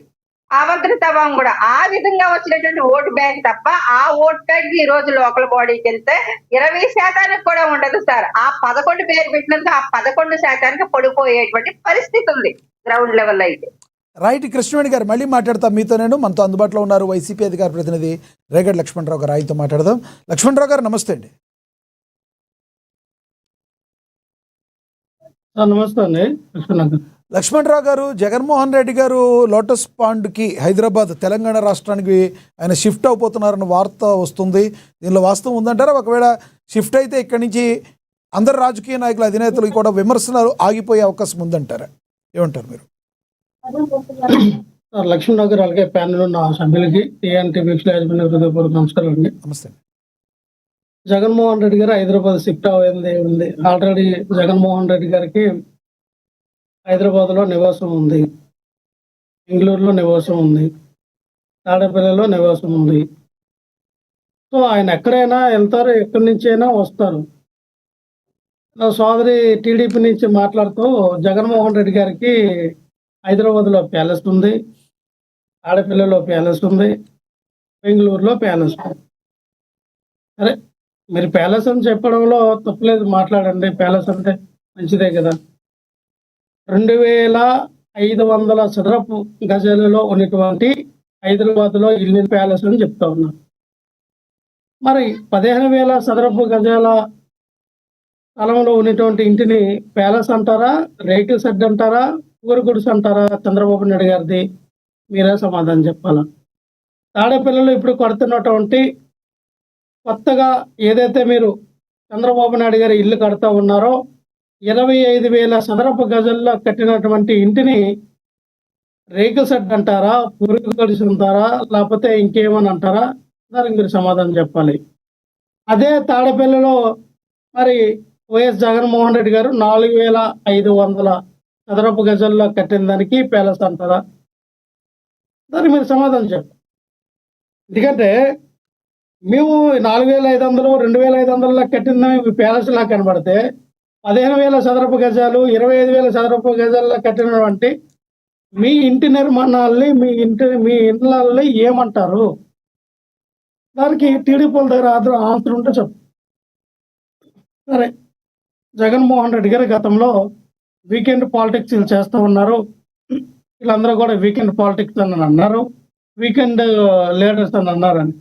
అభద్రతాభావం కూడా. ఆ విధంగా వచ్చినటువంటి ఓటు బ్యాంక్ తప్ప ఆ ఓట్ బ్యాంక్ ఈ రోజు లోకల్ బాడీకి వెళ్తే 20% కూడా ఉండదు సార్. ఆ 11 పేరు పెట్టినందుకు ఆ 11% పడిపోయేటువంటి పరిస్థితి ఉంది గ్రౌండ్ లెవెల్ అయితే. రైట్ కృష్ణవేణి గారు, మళ్ళీ మాట్లాడతాం మీతో. మనతో అందుబాటులో ఉన్నారు వైసీపీ అధికార ప్రతినిధి రేగడి లక్ష్మణరావు గారు. ఆయనతో మాట్లాడదాం. లక్ష్మణరావు గారు నమస్తే అండి. నమస్తే అండి. లక్ష్మణరావు గారు, జగన్మోహన్ రెడ్డి గారు లోటస్ పాండ్కి హైదరాబాద్ తెలంగాణ రాష్ట్రానికి ఆయన షిఫ్ట్ అయిపోతున్నారన్న వార్త వస్తుంది. దీనిలో వాస్తవం ఉందంటారా? ఒకవేళ షిఫ్ట్ అయితే ఇక్కడి నుంచి అందరు రాజకీయ నాయకుల అధినేతలు కూడా విమర్శలు ఆగిపోయే అవకాశం ఉందంటారా? ఏమంటారు మీరు? లక్ష్మణరావు గారు అలాగే ప్యానెల్ ఉన్న సభ్యులకి టీఎన్టీవీ హృదయపూర్వక నమస్కారం అండి. నమస్తే. జగన్మోహన్ రెడ్డి గారు హైదరాబాద్ షిఫ్ట్ అయింది ఉంది. ఆల్రెడీ జగన్మోహన్ రెడ్డి గారికి హైదరాబాద్ లో నివాసం ఉంది, బెంగళూరులో నివాసం ఉంది, తాడేపల్లిలో నివాసం ఉంది. సో ఆయన ఎక్కడైనా వెళ్తారు, ఎక్కడి నుంచి అయినా వస్తారు. నా సోదరి టీడీపీ నుంచి మాట్లాడుతూ జగన్మోహన్ రెడ్డి గారికి హైదరాబాద్లో ప్యాలెస్ ఉంది, తాడేపల్లిలో ప్యాలెస్ ఉంది, బెంగళూరులో ప్యాలెస్ ఉంది. సరే, మీరు ప్యాలెస్ అని చెప్పడంలో తప్పులేదు, మాట్లాడండి. ప్యాలెస్ అంటే మంచిదే కదా. 2500 చదరపు గజాలలో ఉన్నటువంటి హైదరాబాద్లో ఇల్లు ప్యాలెస్ అని చెప్తా ఉన్నారు. మరి 15,000 చదరపు గజాల స్థలంలో ఉన్నటువంటి ఇంటిని ప్యాలెస్ అంటారా, రేకుల షెడ్ అంటారా, ఊరుగుడిసె అంటారా? చంద్రబాబు నాయుడు గారిది మీరే సమాధానం చెప్పాలా. తాడేపల్లిలో ఇప్పుడు కడుతున్నటువంటి కొత్తగా ఏదైతే మీరు చంద్రబాబు నాయుడు గారి ఇల్లు కడతా ఉన్నారో 25,000 చదరపు గజల్లో కట్టినటువంటి ఇంటిని రేకుల షెడ్ అంటారా, పురుగు గడిసి అంటారా, లేకపోతే ఇంకేమని అంటారా? దానికి మీరు సమాధానం చెప్పాలి. అదే తాడేపల్లిలో మరి వైఎస్ జగన్మోహన్ రెడ్డి గారు 4,500 చదరపు గజల్లో కట్టిన దానికి ప్యాలెస్ అంటారా? దానికి మీరు సమాధానం చెప్పాలి. ఎందుకంటే మేము 4,500 2,500 కట్టిన ప్యాలెస్ లా కనబడితే 15,000 చదరపు గజాలు 25,000 చదరపు గజాల్లో కట్టినటువంటి మీ ఇంటి నిర్మాణాలని మీ ఇండ్లని ఏమంటారు? దానికి టీడీపీ దగ్గర ఆన్సర్ ఉంటే చెప్పు. సరే, జగన్మోహన్ రెడ్డి గారు గతంలో వీకెండ్ పాలిటిక్స్ చేస్తూ ఉన్నారు. వీళ్ళందరూ కూడా వీకెండ్ పాలిటిక్స్ అని అన్నారు, వీకెండ్ లీడర్స్ అని అన్నారని.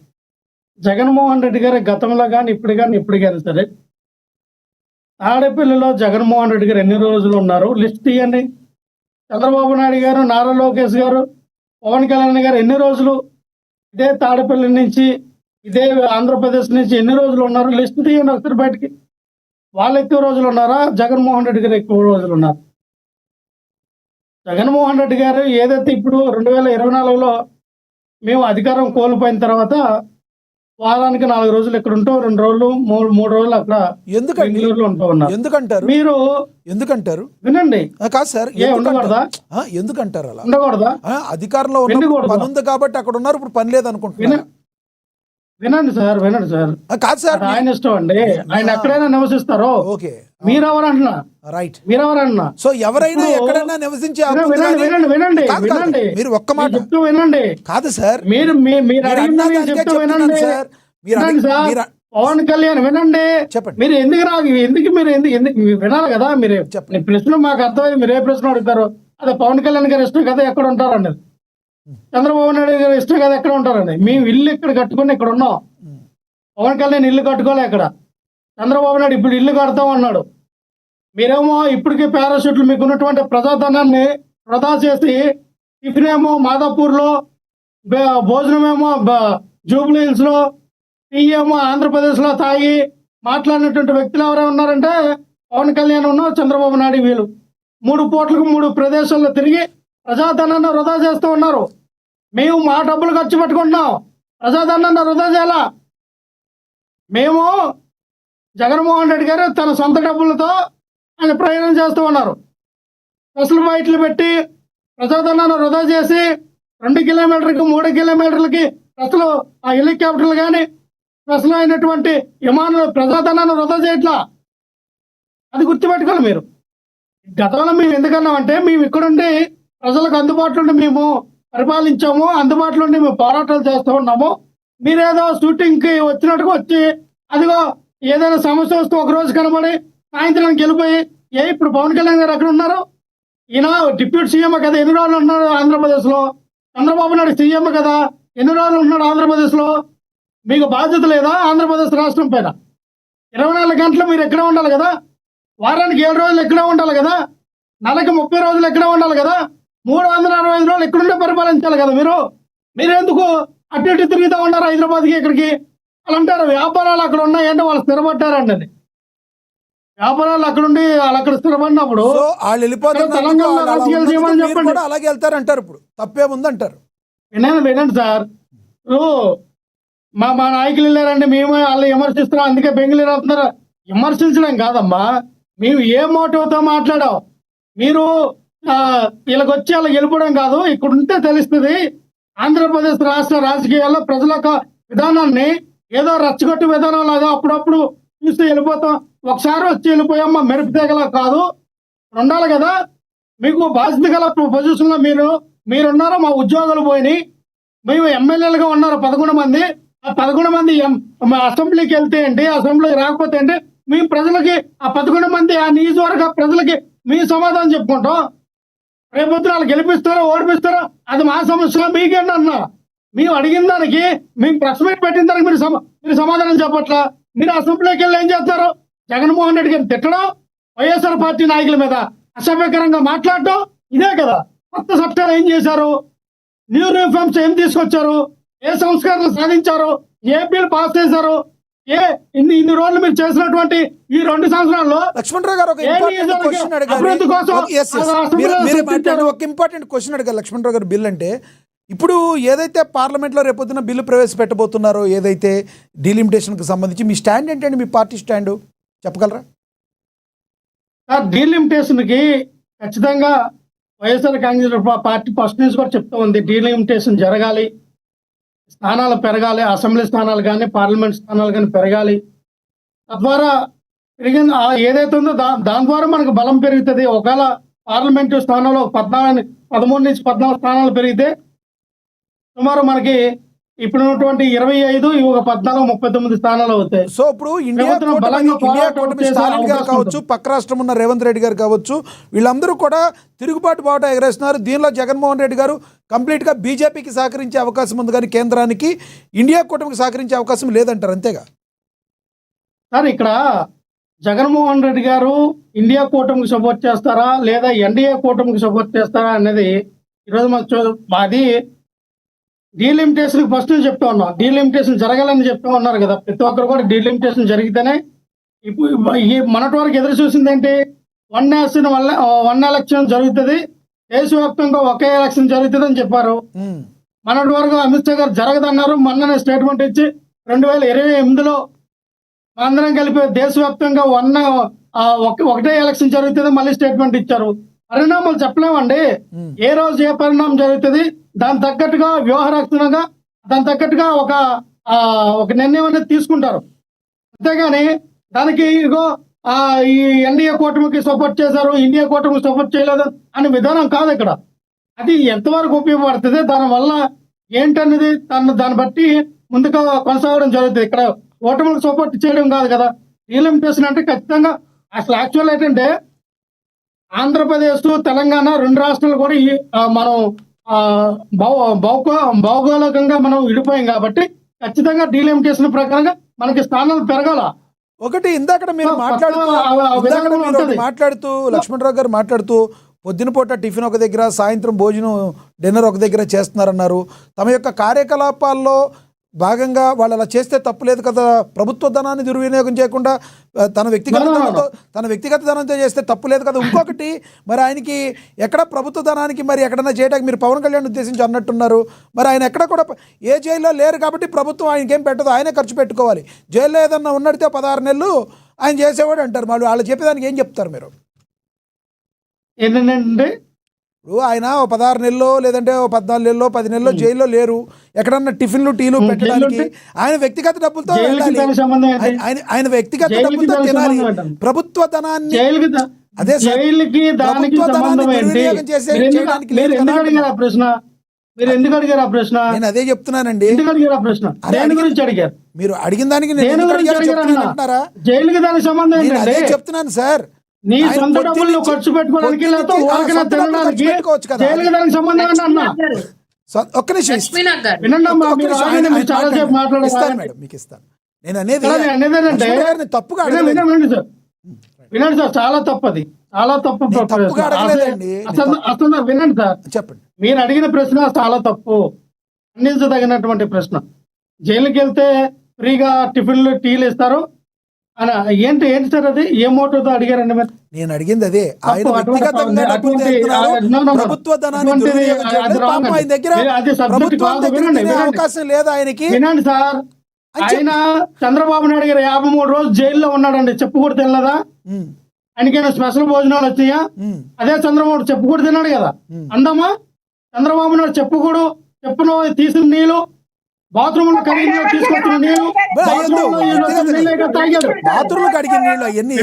జగన్మోహన్ రెడ్డి గారు గతంలో కానీ ఇప్పుడు కానీ సరే, తాడేపల్లిలో జగన్మోహన్ రెడ్డి గారు ఎన్ని రోజులు ఉన్నారు లిస్ట్ తీయండి. చంద్రబాబు నాయుడు గారు, నారా లోకేష్ గారు, పవన్ కళ్యాణ్ గారు ఎన్ని రోజులు ఇదే తాడేపల్లి నుంచి ఇదే ఆంధ్రప్రదేశ్ నుంచి ఎన్ని రోజులు ఉన్నారు లిస్ట్ తీయండి ఒకసారి బయటికి. వాళ్ళు ఎక్కువ రోజులు ఉన్నారా, జగన్మోహన్ రెడ్డి గారు ఎక్కువ రోజులు ఉన్నారు? జగన్మోహన్ రెడ్డి గారు ఏదైతే ఇప్పుడు 2024లో మేము అధికారం కోల్పోయిన తర్వాత వారానికి 4 రోజులు ఇక్కడ ఉంటాం, 2 రోజులు 3 రోజులు అక్కడ ఎందుకండి బెంగళూరులో ఉంటా ఉన్నారు. ఎందుకంటారు మీరు ఎందుకంటారు వినండి, కాదు సార్ ఉండకూడదా? ఎందుకంటారు అలా ఉండకూడదా? అధికారంలో ఉన్న వినకూడదా? పని ఉంది కాబట్టి అక్కడ ఉన్నారు, ఇప్పుడు పని లేదు అనుకుంటున్నారు. వినండి సార్, వినండి సార్, కాదు సార్ అది ఆయన ఇష్టం అండి. ఆయన ఎక్కడైనా నివసిస్తారో. ఓకే మీరెవరు అంటున్నా, రైట్. మీరెవరు అంటున్నా. సో ఎవరైనా ఇప్పుడు ఎక్కడైనా నివసించే హక్కు ఉంది వినండి, కానీ- వినండి, వినండి, కాదు, కాదు. వినండి. మీరు ఒక్క మాట చెప్తూ వినండి. కాదు సార్, మీరు మీరు మీరు అడిగిన అన్నదానికే చెప్తూ చెప్తున్నాను వినండి. సార్. మీరు వినండి సార్, మీరు పవన్ కళ్యాణ్ వినండి. చెప్పండి. మీరు ఎందుకు మీరు ఎందుకు మీరు వినాలి కదా. మీరు చెప్పండి. మీ ప్రశ్న మాకు అర్థమైంది. మీరు ఏ ప్రశ్న అడుగుతారు? అదే పవన్ కళ్యాణ్ గారు ఇష్టం కదా, ఎక్కడ ఉంటారండి. చంద్రబాబు నాయుడు గారు ఇష్టం కదా, ఎక్కడ ఉంటారండి. మేము ఇల్లు ఇక్కడ కట్టుకుని ఇక్కడ ఉన్నాం. పవన్ కళ్యాణ్ ఇల్లు కట్టుకోలే ఇక్కడ. చంద్రబాబు నాయుడు ఇప్పుడు ఇల్లు కడతాం అన్నాడు. మీరేమో ఇప్పటికే పారాషూట్లు మీకు ఉన్నటువంటి ప్రజాధనాన్ని వృధా చేసి టిఫిన్ ఏమో మాదాపూర్లో, భోజనమేమో జూబ్లీ హిల్స్ లో, టీ ఏమో ఆంధ్రప్రదేశ్లో తాగి మాట్లాడినటువంటి వ్యక్తులు ఎవరైనా ఉన్నారంటే పవన్ కళ్యాణ్ ఉన్నావు, చంద్రబాబు నాయుడు. వీళ్ళు 3 పూట్లకు 3 ప్రదేశాల్లో తిరిగి ప్రజాధనాన్ని వృధా చేస్తూ ఉన్నారు. మేము మా డబ్బులు ఖర్చు పెట్టుకుంటున్నాం, ప్రజాధనాన్ని వృధా చేయాల. మేము జగన్మోహన్ రెడ్డి గారు తన సొంత డబ్బులతో ఆయన ప్రయాణం చేస్తూ ఉన్నారు. స్పెషల్ ఫ్లైట్లు పెట్టి ప్రజాధనాన్ని వృధా చేసి 2 కిలోమీటర్లకి 3 కిలోమీటర్లకి అసలు ఆ హెలికాప్టర్లు కానీ స్పెషల్ అయినటువంటి విమానాలు ప్రజాధనాన్ని వృధా చేయట్లా. అది గుర్తుపెట్టుకోవాలి మీరు. గతంలో మేము ఎందుకన్నామంటే మేము ఇక్కడుండి ప్రజలకు అందుబాటులో ఉండి మేము పరిపాలించాము, అందుబాటులో ఉండి మేము పోరాటాలు చేస్తూ ఉన్నాము. మీరేదో షూటింగ్కి వచ్చినట్టుగా వచ్చి అదిగో ఏదైనా సమస్య వస్తే ఒక రోజు కనబడి సాయంత్రానికి వెళ్ళిపోయి ఇప్పుడు పవన్ కళ్యాణ్ గారు ఎక్కడ ఉన్నారు? ఈయన డిప్యూటీ సీఎం కదా, ఎన్ని రోజులు ఉన్నాడు ఆంధ్రప్రదేశ్లో? చంద్రబాబు నాయుడు సీఎం కదా, ఎన్ని రోజులు ఉన్నాడు ఆంధ్రప్రదేశ్లో? మీకు బాధ్యత లేదా ఆంధ్రప్రదేశ్ రాష్ట్రం పైన? 24 గంటలు మీరు ఎక్కడ ఉండాలి కదా, వారానికి 7 రోజులు ఎక్కడే ఉండాలి కదా, నెలకి 30 రోజులు ఎక్కడే ఉండాలి కదా, 365 రోజులు ఎక్కడుండే పరిపాలించాలి కదా. మీరెందుకు అటు ఇటు తిరుగుతూ ఉన్నారు హైదరాబాద్కి ఇక్కడికి? వాళ్ళు అంటారు వ్యాపారాలు అక్కడ ఉన్నాయంటే వాళ్ళు స్థిరపడ్డారండి. అది వ్యాపారాలు అక్కడుండి వాళ్ళు అక్కడ స్థిరపడినప్పుడు సో వాళ్ళు వెళ్ళిపోతున్నారు, తెలంగాణలో వాళ్ళు అలా రాజకీయాలు ఉన్నందుకు చేయమని మీరు చెప్పండి. కూడా అలాగే వెళ్తారంటారు. ఇప్పుడు తప్పేముందంటారు? వినండి సార్, మా నాయకులు వెళ్ళారండి, మేము వాళ్ళు విమర్శిస్తున్నాం అందుకే బెంగళూరు వెళ్తున్నారు. విమర్శించడం కాదమ్మా, మేము ఏ మోటివ్తో మాట్లాడాం. మీరు వీళ్ళకి వచ్చి వాళ్ళకి వెళ్ళిపోవడం కాదు. ఇక్కడ ఉంటే తెలుస్తుంది ఆంధ్రప్రదేశ్ రాష్ట్ర రాజకీయాల్లో ప్రజల యొక్క విధానాన్ని. ఏదో రచ్చగొట్టు విధానం లాగా అప్పుడప్పుడు చూస్తే వెళ్ళిపోతాం, ఒకసారి వచ్చి వెళ్ళిపోయామ్మా మెరుపు తీగలా కాదు. ఉండాలి కదా, మీకు బాధ్యత గల పొజిషన్లో మీరున్నారో. మా ఉద్యోగాలు పోయినాయి, మేము ఎమ్మెల్యేలుగా ఉన్నారు 11 మంది. ఆ 11 మంది అసెంబ్లీకి వెళ్తే ఏంటి, అసెంబ్లీకి రాకపోతే ఏంటి? మేము ప్రజలకి ఆ 11 మంది ఆ నియోజకవర్గ ప్రజలకి మేము సమాధానం చెప్పుకుంటాం. రేపొద్దున వాళ్ళు గెలిపిస్తారో ఓడిపిస్తారో అది మా సమస్య, మీకేంటి అన్నా. మేము అడిగిన దానికి, మేము ప్రెస్ మీట్ పెట్టిన దానికి మీరు సమాధానం చెప్పట్లా. మీరు అసెంబ్లీకి వెళ్ళి ఏం చేస్తారు? జగన్మోహన్ రెడ్డి గారిని తిట్టడం, వైఎస్ఆర్ పార్టీ నాయకుల మీద అసభ్యకరంగా మాట్లాడటం, ఇదే కదా. కొత్త చట్టాలు ఏం చేశారు? న్యూ రిఫార్మ్స్ ఏం తీసుకొచ్చారు? ఏ సంస్కరణలు సాధించారు? ఏ బిల్ పాస్ చేశారు? ఇన్ని రోజులు మీరు చేసినటువంటి ఈ 2 సంవత్సరాల్లో లక్ష్మణరావు గారు ఒక ఇంపార్టెంట్ క్వశ్చన్ అడిగారు. ఒక ఇంపార్టెంట్ క్వశ్చన్ అడిగారు లక్ష్మణరావు గారు. బిల్ అంటే ఇప్పుడు ఏదైతే పార్లమెంట్లో రేపొద్దున బిల్లు ప్రవేశపెట్టబోతున్నారో, ఏదైతే డీలిమిటేషన్కి సంబంధించి మీ స్టాండ్ ఏంటండి? మీ పార్టీ స్టాండ్ చెప్పగలరా? డీలిమిటేషన్కి ఖచ్చితంగా వైఎస్ఆర్ కాంగ్రెస్ పార్టీ ఫస్ట్ నుంచి కూడా చెప్తా ఉంది. డీలిమిటేషన్ జరగాలి, స్థానాలు పెరగాలి, అసెంబ్లీ స్థానాలు కానీ పార్లమెంట్ స్థానాలు కానీ పెరగాలి. తద్వారా పెరిగింది ఏదైతే ఉందో దాని ద్వారా మనకు బలం పెరుగుతుంది. ఒకవేళ పార్లమెంటు స్థానంలో 13 నుంచి 14 స్థానాలు పెరిగితే సుమారు మనకి ఇప్పుడు ఉన్నటువంటి 25 ఒక 14 39 స్థానాలు అవుతాయి. సో ఇప్పుడు ఇండియా కూటమి స్టాలిన్ గారు కావచ్చు, పక్క రాష్ట్రం ఉన్న రేవంత్ రెడ్డి గారు కావచ్చు, వీళ్ళందరూ కూడా తిరుగుబాటు బాట ఎగరేస్తున్నారు. దీనిలో జగన్మోహన్ రెడ్డి గారు కంప్లీట్గా బీజేపీకి సహకరించే అవకాశం ఉంది, కానీ కేంద్రానికి ఇండియా కూటమికి సహకరించే అవకాశం లేదంటారు. అంతేగా సార్, ఇక్కడ జగన్మోహన్ రెడ్డి గారు ఇండియా కూటమికి సపోర్ట్ చేస్తారా లేదా ఎన్డీఏ కూటమికి సపోర్ట్ చేస్తారా అనేది ఈరోజు మాది డీలిమిటేషన్ ఫస్ట్ నుంచి చెప్తా ఉన్నాం. డీలిమిటేషన్ జరగాలని చెప్తూ ఉన్నారు కదా, ప్రతి ఒక్కరు కూడా డీలిమిటేషన్ జరిగితేనే. ఇప్పుడు మొన్నటి వరకు ఎదురు చూసింది ఏంటి? 1 నేషన్ 1 ఎలక్షన్ జరుగుతుంది, దేశవ్యాప్తంగా ఒకే ఎలక్షన్ జరుగుతుంది అని చెప్పారు. మొన్నటి వరకు అమిత్ షా గారు జరగదన్నారు, మొన్ననే స్టేట్మెంట్ ఇచ్చి 2028లో అందరం కలిపి దేశవ్యాప్తంగా ఒకటే ఎలక్షన్ జరుగుతుంది, మళ్ళీ స్టేట్మెంట్ ఇచ్చారు. పరిణామాలు చెప్పలేమండి. ఏ రోజు ఏ పరిణామం జరుగుతుంది, దాని తగ్గట్టుగా వ్యూహరక్షణగా దాని తగ్గట్టుగా ఒక నిర్ణయం అనేది తీసుకుంటారు. అంతేగాని దానికి ఇగో ఈ ఎన్డీఏ కూటమికి సపోర్ట్ చేశారు, ఇండియా కూటమికి సపోర్ట్ చేయలేదు అనే విధానం కాదు ఇక్కడ. అది ఎంతవరకు ఉపయోగపడుతుంది, దానివల్ల ఏంటనేది దాన్ని బట్టి ముందుగా కొనసాగడం జరుగుతుంది. ఇక్కడ ఓటమికి సపోర్ట్ చేయడం కాదు కదా. డీలిమిటేషన్ అంటే ఖచ్చితంగా అసలు యాక్చువల్ ఏంటంటే ఆంధ్రప్రదేశ్ తెలంగాణ 2 రాష్ట్రాలు కూడా మనం భౌగోళికంగా మనం విడిపోయాం కాబట్టి ఖచ్చితంగా డీలిమిటేషన్ ప్రకారంగా మనకి స్థానాలు పెరగాల. ఒకటి ఇందాక మీరు మాట్లాడుతూ లక్ష్మణరావు గారు మాట్లాడుతూ పొద్దున పూట టిఫిన్ ఒక దగ్గర, సాయంత్రం భోజనం డిన్నర్ ఒక దగ్గర చేస్తున్నారన్నారు. తమ యొక్క కార్యకలాపాల్లో భాగంగా వాళ్ళు అలా చేస్తే తప్పు లేదు కదా. ప్రభుత్వ ధనాన్ని దుర్వినియోగం చేయకుండా తన వ్యక్తిగత ధనంతో చేస్తే తప్పు లేదు కదా. ఇంకొకటి మరి ఆయనకి ఎక్కడ ప్రభుత్వ ధనానికి మరి ఎక్కడన్నా చేయడానికి మీరు పవన్ కళ్యాణ్ ఉద్దేశించి అన్నట్టున్నారు. మరి ఆయన ఎక్కడ కూడా ఏ జైల్లో లేరు కాబట్టి ప్రభుత్వం ఆయనకేం పెట్టదు, ఆయనే ఖర్చు పెట్టుకోవాలి. జైల్లో ఏదన్నా ఉన్నడితే 16 నెలలు ఆయన చేసేవాడు అంటారు. మరి వాళ్ళు చెప్పేదానికి ఏం చెప్తారు మీరు? ఏంటంటే ఇప్పుడు ఆయన 16 నెలలో లేదంటే 14 నెలలో 10 నెలలో జైల్లో లేరు. ఎక్కడన్నా టిఫిన్లు టీలు పెట్టడానికి ఆయన వ్యక్తిగత డబ్బులతో ఆయన వ్యక్తిగత డబ్బులతో తినాలి. ప్రభుత్వ ధనాన్ని అదే మీరు ఎందుకు అడిగారు ఆ ప్రశ్న? నేను అదే చెప్తున్నానండి. మీరు అడిగిన దానికి జైలుకి దానికి సంబంధం అదే చెప్తున్నాను సార్. నీ సొంత డబ్బులు ఖర్చు పెట్టుకోవడానికి ఒక్క నిమిషం ఇస్తాను మేడం, మీకు ఇస్తాను. నేను అనేది తప్పుగా వినండి సార్, చాలా తప్పు, అది చాలా తప్పు. అసలు వినండి సార్, చెప్పండి. మీరు అడిగిన ప్రశ్న చాలా తప్పు, ఖండించదగినటువంటి ప్రశ్న. జైలుకి వెళ్తే ఫ్రీగా టిఫిన్లు టీలు ఇస్తారు అని ఏంటి సార్? అది ఏ మోటోతో అడిగారండి మీరు? నేను అడిగింది అదే. ఆయన వ్యక్తిగతంగా డబ్బులు తెస్తున్నారు, ప్రభుత్వ ధనాన్ని దుర్వినియోగం చేయడం. పాపం ఆయన దగ్గర ప్రభుత్వం దగ్గర అవకాశం లేదు ఆయనకి. వినండి సార్, ఆయన చంద్రబాబు నాయుడు గారు 53 రోజులు జైల్లో ఉన్నాడండి. చెప్పు కూడా తినలేదా? ఆయనకైనా స్పెషల్ భోజనాలు వచ్చాయా? అదే చంద్రబాబు చెప్పు కూడా తిన్నాడు కదా. అందమ్మా, చంద్రబాబు నాయుడు చెప్పును తీసిన నీళ్ళు, బాత్రూమ్ లో కడిగిన నీళ్ళు, తీసుకొచ్చిన నీళ్ళు, బాత్రూమ్ లో కడిగిన నీళ్ళు అవన్నీ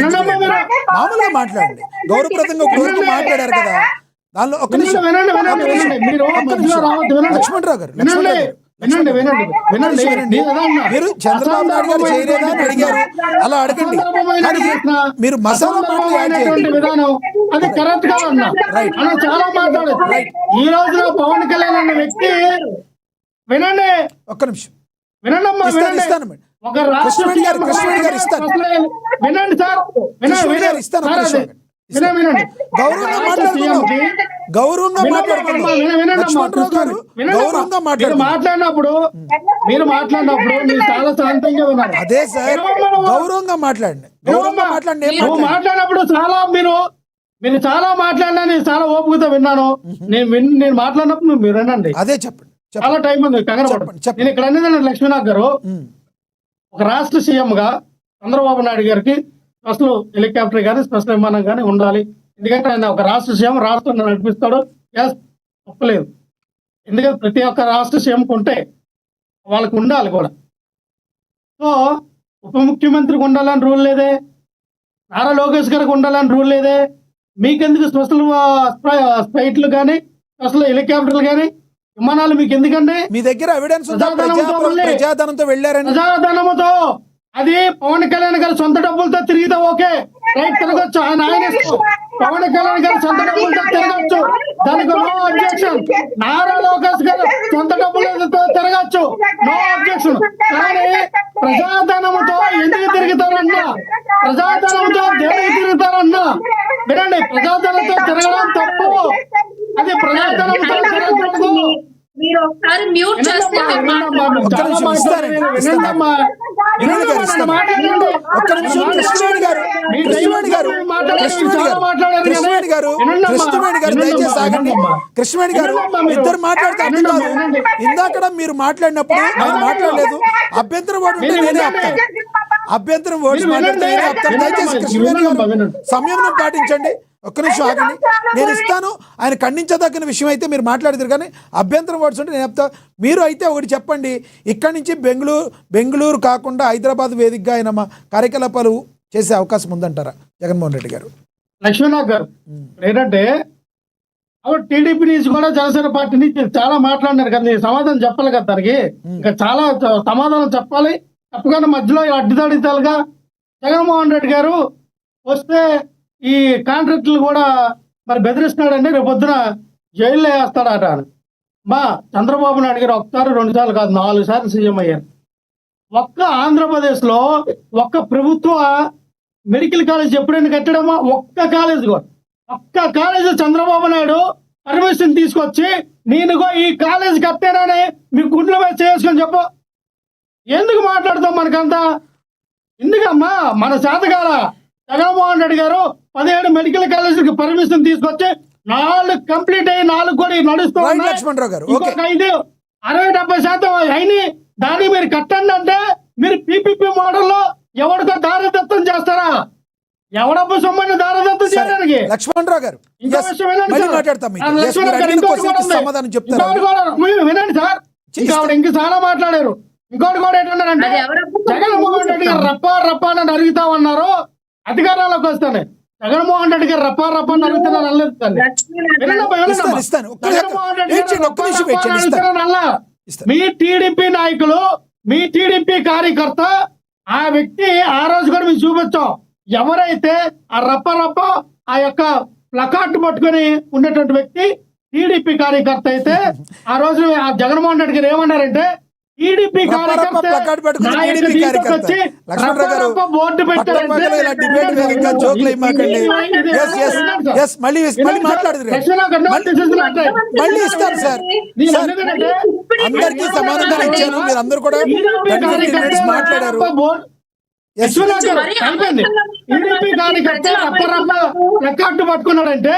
మామూలుగా మాట్లాడండి. గౌరవప్రదంగా మాట్లాడారు కదా. దానిలో ఒక్క నిమిషం లక్ష్మణరావు గారు, మీరు చంద్రబాబు నాయుడు గారు చేయలేదా అని అడిగారు. అలా అడగండి. మీరు మసాలా విధానం అది కరెక్ట్ కాదన్నా. చాలా మాట్లాడదు. ఈ రోజున పవన్ కళ్యాణ్ అన్న వ్యక్తి, వినండి ఒక్క నిమిషం వినండి అమ్మా, వినండి. ఒక కృష్ణవేణి గారు ఇస్తాను. వినండి సార్, వినండి. గౌరవంగా మాట్లాడినప్పుడు మీరు చాలా శాంతంగా విన్నారు. అదే సార్, గౌరవంగా మాట్లాడండి. మాట్లాడినప్పుడు చాలా మీరు చాలా మాట్లాడినా నేను చాలా ఓపికతో విన్నాను. నేను మాట్లాడినప్పుడు మీరు వినండి. అదే చెప్పండి. చాలా టైం ఉంది, కంగారు పడండి. నేను ఇక్కడ అనేది లక్ష్మీనాథ్ గారు ఒక రాష్ట్ర సీఎం గా చంద్రబాబు నాయుడు గారికి స్పెషల్ హెలికాప్టర్ కానీ స్పెషల్ విమానం కానీ ఉండాలి. ఎందుకంటే ఆయన ఒక రాష్ట్ర సీఎం, రాష్ట్రాన్ని నడిపిస్తాడు. తప్పలేదు, ఎందుకంటే ప్రతి ఒక్క రాష్ట్ర సీఎంకి ఉంటే వాళ్ళకు ఉండాలి కూడా. సో ఉప ముఖ్యమంత్రికి ఉండాలని రూల్ లేదే, నారా లోకేష్ గారికి ఉండాలని రూల్ లేదే. మీకెందుకు స్పెషల్ ఫ్లైట్లు కానీ స్పెషల్ హెలికాప్టర్లు కానీ విమానాలు మీకు ఎందుకంటే? మీ దగ్గర ఎవిడెన్స్ ప్రజాధనంతో వెళ్ళారని. ప్రజాధనముతో అది పవన్ కళ్యాణ్ గారు సొంత డబ్బులతో తిరిగితే ఓకే, రైట్, తిరగచ్చు. ఆయన పవన్ కళ్యాణ్ గారు సొంత డబ్బులతో తిరగచ్చు, దానికి నో అబ్జెక్షన్. నారా లోకేష్ గారు సొంత డబ్బులతో తిరగచ్చు, నో అబ్జెక్షన్. కానీ ప్రజాధనముతో ఎందుకు తిరుగుతారన్నా? ప్రజాధనంతో దేనికి తిరుగుతారన్నా? వినండి, ప్రజాధనంతో తిరగడం తప్పు. అది ప్రజాధనంతో తిరగకూడదు. మీరు ఒకసారి మ్యూట్ చేస్తే నేను మాట్లాడతాను. ఒక్క నిమిషం ఇస్తానండి. వినోద్ గారు ఇస్తాను. ఒక్క నిమిషం. కృష్ణవేణి గారు దయచేసి ఆగండి. కృష్ణవేణి గారు ఇద్దరు మాట్లాడితే అర్థం కాదు. ఇందాక మీరు మాట్లాడినప్పుడు ఆయన మాట్లాడలేదు. అభ్యంతరం ఓటు ఉంటే నేనే ఆపుతాను. అభ్యంతరం ఓటు మాట్లాడితే నేనే ఆపుతాను. దయచేసి కృష్ణవేణి గారు సంయమనం పాటించండి. ఒక్క నిమిషం ఆగండి. నేను ఇస్తాను. ఆయన ఖండించదగిన విషయం అయితే మీరు మాట్లాడతారు, కానీ అభ్యంతరం వర్డ్స్ ఉంటే నేను చెప్తా. మీరు అయితే ఒకటి చెప్పండి, ఇక్కడి నుంచి బెంగళూరు కాకుండా హైదరాబాద్ వేదికగా ఆయన మా కార్యకలాపాలు చేసే అవకాశం ఉందంటారా జగన్మోహన్ రెడ్డి గారు? లక్ష్మీనాథ్ గారు ఏంటంటే టీడీపీ నుంచి కూడా జనసేన పార్టీ నుంచి చాలా మాట్లాడినారు కదా, నేను సమాధానం చెప్పాలి కదా దానికి. ఇంకా చాలా సమాధానం చెప్పాలి. తప్పకుండా మధ్యలో అడ్డుదాడితాలుగా జగన్మోహన్ రెడ్డి గారు వస్తే ఈ కాంట్రాక్టులు కూడా మరి బెదిరిస్తున్నాడండి, రేపు పొద్దున జైల్లో వేస్తాడట అని. మా చంద్రబాబు నాయుడు గారు ఒకసారి 2 సార్లు కాదు 4 సార్లు సీఎం అయ్యారు. ఒక్క ఆంధ్రప్రదేశ్లో ఒక్క ప్రభుత్వ మెడికల్ కాలేజ్ ఎప్పుడైనా కట్టడమా? ఒక్క కాలేజ్ కూడా, ఒక్క కాలేజ్ చంద్రబాబు నాయుడు పర్మిషన్ తీసుకొచ్చి నేనుగో ఈ కాలేజ్ కట్టానని మీ గుండెల మీద చేసుకొని చెప్పు. ఎందుకు మాట్లాడతాం మనకంతా? ఎందుకమ్మా మన శాతకాల జగన్మోహన్ రెడ్డి గారు 17 మెడికల్ కాలేజీకి పర్మిషన్ తీసుకొచ్చి 4 కంప్లీట్ అయ్యి 4 కూడా నడుస్తూ ఉన్నాయి. 60-70% అయినాయి. దాన్ని మీరు కట్టండి అంటే మీరు పీపీపీ మోడల్లో ఎవరితో దారదత్తం చేస్తారా? ఎవడబ్బు సొమ్మని దారదత్తం చేయడానికి? లక్ష్మణరావు గారు వినండి సార్, ఇంక చాలా మాట్లాడారు. ఇంకోటి కూడా ఏంటన్నారంటే జగన్మోహన్ రెడ్డి గారు రప్పా అని అడుగుతామన్నారు, అధికారంలోకి వస్తానే జగన్మోహన్ రెడ్డి గారు రప్పా అని అడుగుతున్నారు. మీ టీడీపీ నాయకులు, మీ టీడీపీ కార్యకర్త, ఆ వ్యక్తి ఆ రోజు కూడా మేము చూపించాం. ఎవరైతే ఆ రప్ప ఆ యొక్క ప్లకార్డు పట్టుకొని ఉన్నటువంటి వ్యక్తి టీడీపీ కార్యకర్త అయితే ఆ రోజు ఆ జగన్మోహన్ రెడ్డి గారు ఏమన్నారంటే టీడీపీ కార్యకర్త బోర్డు మళ్ళీ ఇస్తారు సార్. అందరికీ సమానంగా ఇచ్చాను, మీరు అందరూ కూడా మాట్లాడారు. టీడీపీ కార్యకర్త ప్లకార్డు పట్టుకున్నాడంటే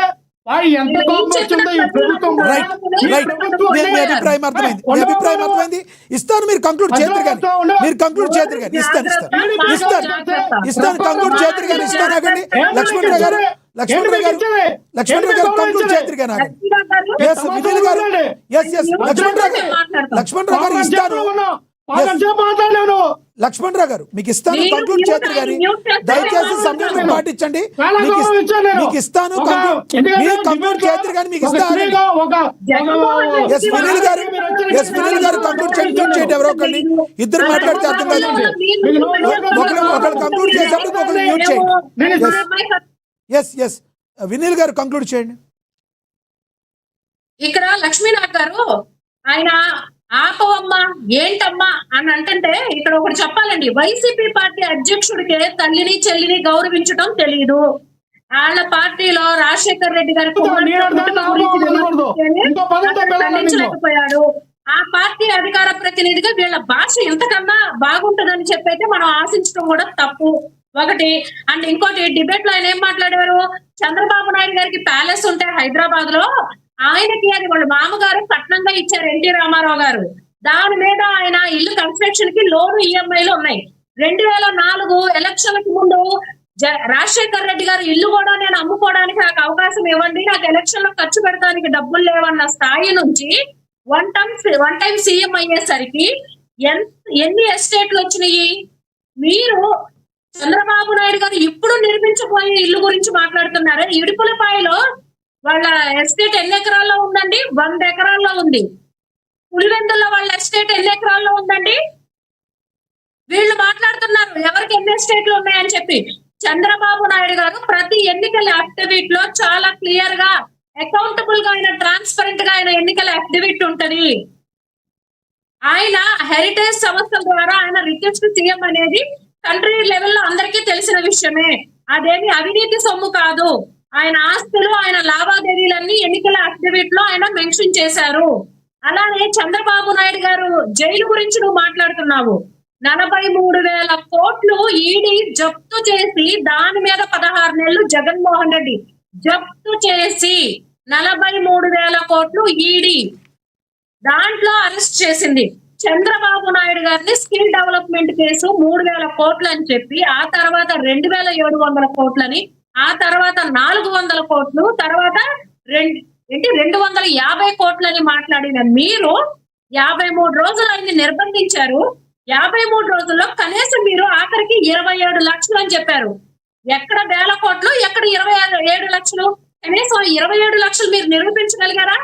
వాడు ఎంత కోపం వచ్చిందో ఈ ప్రభుత్వం. మీ అభిప్రాయం అర్థమైంది. ఇస్తాను, మీరు కంక్లూడ్ చేద్దరు కానీ కంక్లూడ్ చేద్దరు కానీ ఇస్తాను. ఆగండి లక్ష్మణరావు గారు కంక్లూడ్ చేద్దరు కానీ ఆగండి. లక్ష్మణరావు గారు ఇస్తాను. లక్ష్మణరావు గారు మీకు ఇస్తాను, కంక్లూడ్ చేద్దరు కానీ దయచేసి సమయం పాటించండి. మీకు ఇస్తాను, కంక్లూడ్ చేద్దరు కానీ మీకు ఇస్తాను. వినీల్ గారు కంక్లూడ్ చేయండి. ఎవరో ఒకరిని, ఇద్దరు మాట్లాడితే అర్థం కాదు. ఒకరు కంక్లూడ్ చేసేప్పుడు ఒకరు మ్యూట్ చేయండి. వినీల్ గారు కంక్లూడ్ చేయండి. ఇక్కడ లక్ష్మీనాథ్ గారు ఆయన ఆపవమ్మా ఏంటమ్మా అని అంటే ఇక్కడ ఒకటి చెప్పాలండి. వైసీపీ పార్టీ అధ్యక్షుడికే తల్లిని చెల్లిని గౌరవించడం తెలియదు. వాళ్ళ పార్టీలో రాజశేఖర్ రెడ్డి గారి ఖండించలేకపోయాడు. ఆ పార్టీ అధికార ప్రతినిధిగా వీళ్ళ భాష ఎంతకన్నా బాగుంటుందని చెప్పైతే మనం ఆశించడం కూడా తప్పు ఒకటి. అండ్ ఇంకోటి, డిబేట్ లో ఆయన ఏం మాట్లాడారు, చంద్రబాబు నాయుడు గారికి ప్యాలెస్ ఉంటే హైదరాబాద్ లో ఆయనకి అది వాళ్ళ మామగారు కట్నంగా ఇచ్చారు ఎన్టీ రామారావు గారు. దాని మీద ఆయన ఇల్లు కన్స్ట్రక్షన్ కి లోన్ ఈఎంఐలు ఉన్నాయి. 2004 ఎలక్షన్లకు ముందు రాజశేఖర్ రెడ్డి గారు ఇల్లు కూడా నేను అమ్ముకోవడానికి నాకు అవకాశం ఇవ్వండి, నాకు ఎలక్షన్ లో ఖర్చు పెడతానికి డబ్బులు లేవన్న స్థాయి నుంచి వన్ టైం సీఎం అయ్యేసరికి ఎన్ని ఎస్టేట్లు వచ్చినాయి? మీరు చంద్రబాబు నాయుడు గారు ఇప్పుడు నిర్మించబోయే ఇల్లు గురించి మాట్లాడుతున్నారు. ఇడుపులపాయలో వాళ్ళ ఎస్టేట్ ఎన్ని ఎకరాల్లో ఉందండి? 100 ఎకరాల్లో ఉంది. పులివెందుల్లో వాళ్ళ ఎస్టేట్ ఎన్ని ఎకరాల్లో ఉందండి? వీళ్ళు మాట్లాడుతున్నారు ఎవరికి ఎన్ని ఎస్టేట్లు ఉన్నాయని చెప్పి. చంద్రబాబు నాయుడు గారు ప్రతి ఎన్నికల యాక్టివిటీ లో చాలా క్లియర్ గా అకౌంటబుల్ గా ఆయన ట్రాన్స్పరెంట్ గా ఆయన ఎన్నికల యాక్టివిటీ ఉంటది. ఆయన హెరిటేజ్ సంస్థల ద్వారా ఆయన రిచెస్ట్ సీఎం అనేది కంట్రీ లెవెల్లో అందరికీ తెలిసిన విషయమే. అదేమి అవినీతి సొమ్ము కాదు. ఆయన ఆస్తులు, ఆయన లావాదేవీలన్నీ ఎన్నికల యాక్టివిటీలో ఆయన మెన్షన్ చేశారు. అలానే చంద్రబాబు నాయుడు గారు జైలు గురించి నువ్వు మాట్లాడుతున్నావు. 43,000 కోట్లు ఈడీ జప్తు చేసి దాని మీద 16 నెలలు జగన్మోహన్ రెడ్డి జప్తు చేసి 43,000 కోట్లు ఈడీ దాంట్లో అరెస్ట్ చేసింది. చంద్రబాబు నాయుడు గారిని స్కిల్ డెవలప్మెంట్ కేసు 3,000 కోట్లు అని చెప్పి, ఆ తర్వాత 2,700 కోట్లని, ఆ తర్వాత 400 కోట్లు, తర్వాత 250 కోట్లని మాట్లాడిన మీరు 53 రోజులు ఆయన్ని నిర్బంధించారు. 53 రోజుల్లో కనీసం మీరు ఆఖరికి 27 లక్షలు అని చెప్పారు. ఎక్కడ 1,000 కోట్లు, ఎక్కడ 27 లక్షలు? కనీసం 27 లక్షలు మీరు నిరూపించగలిగారా?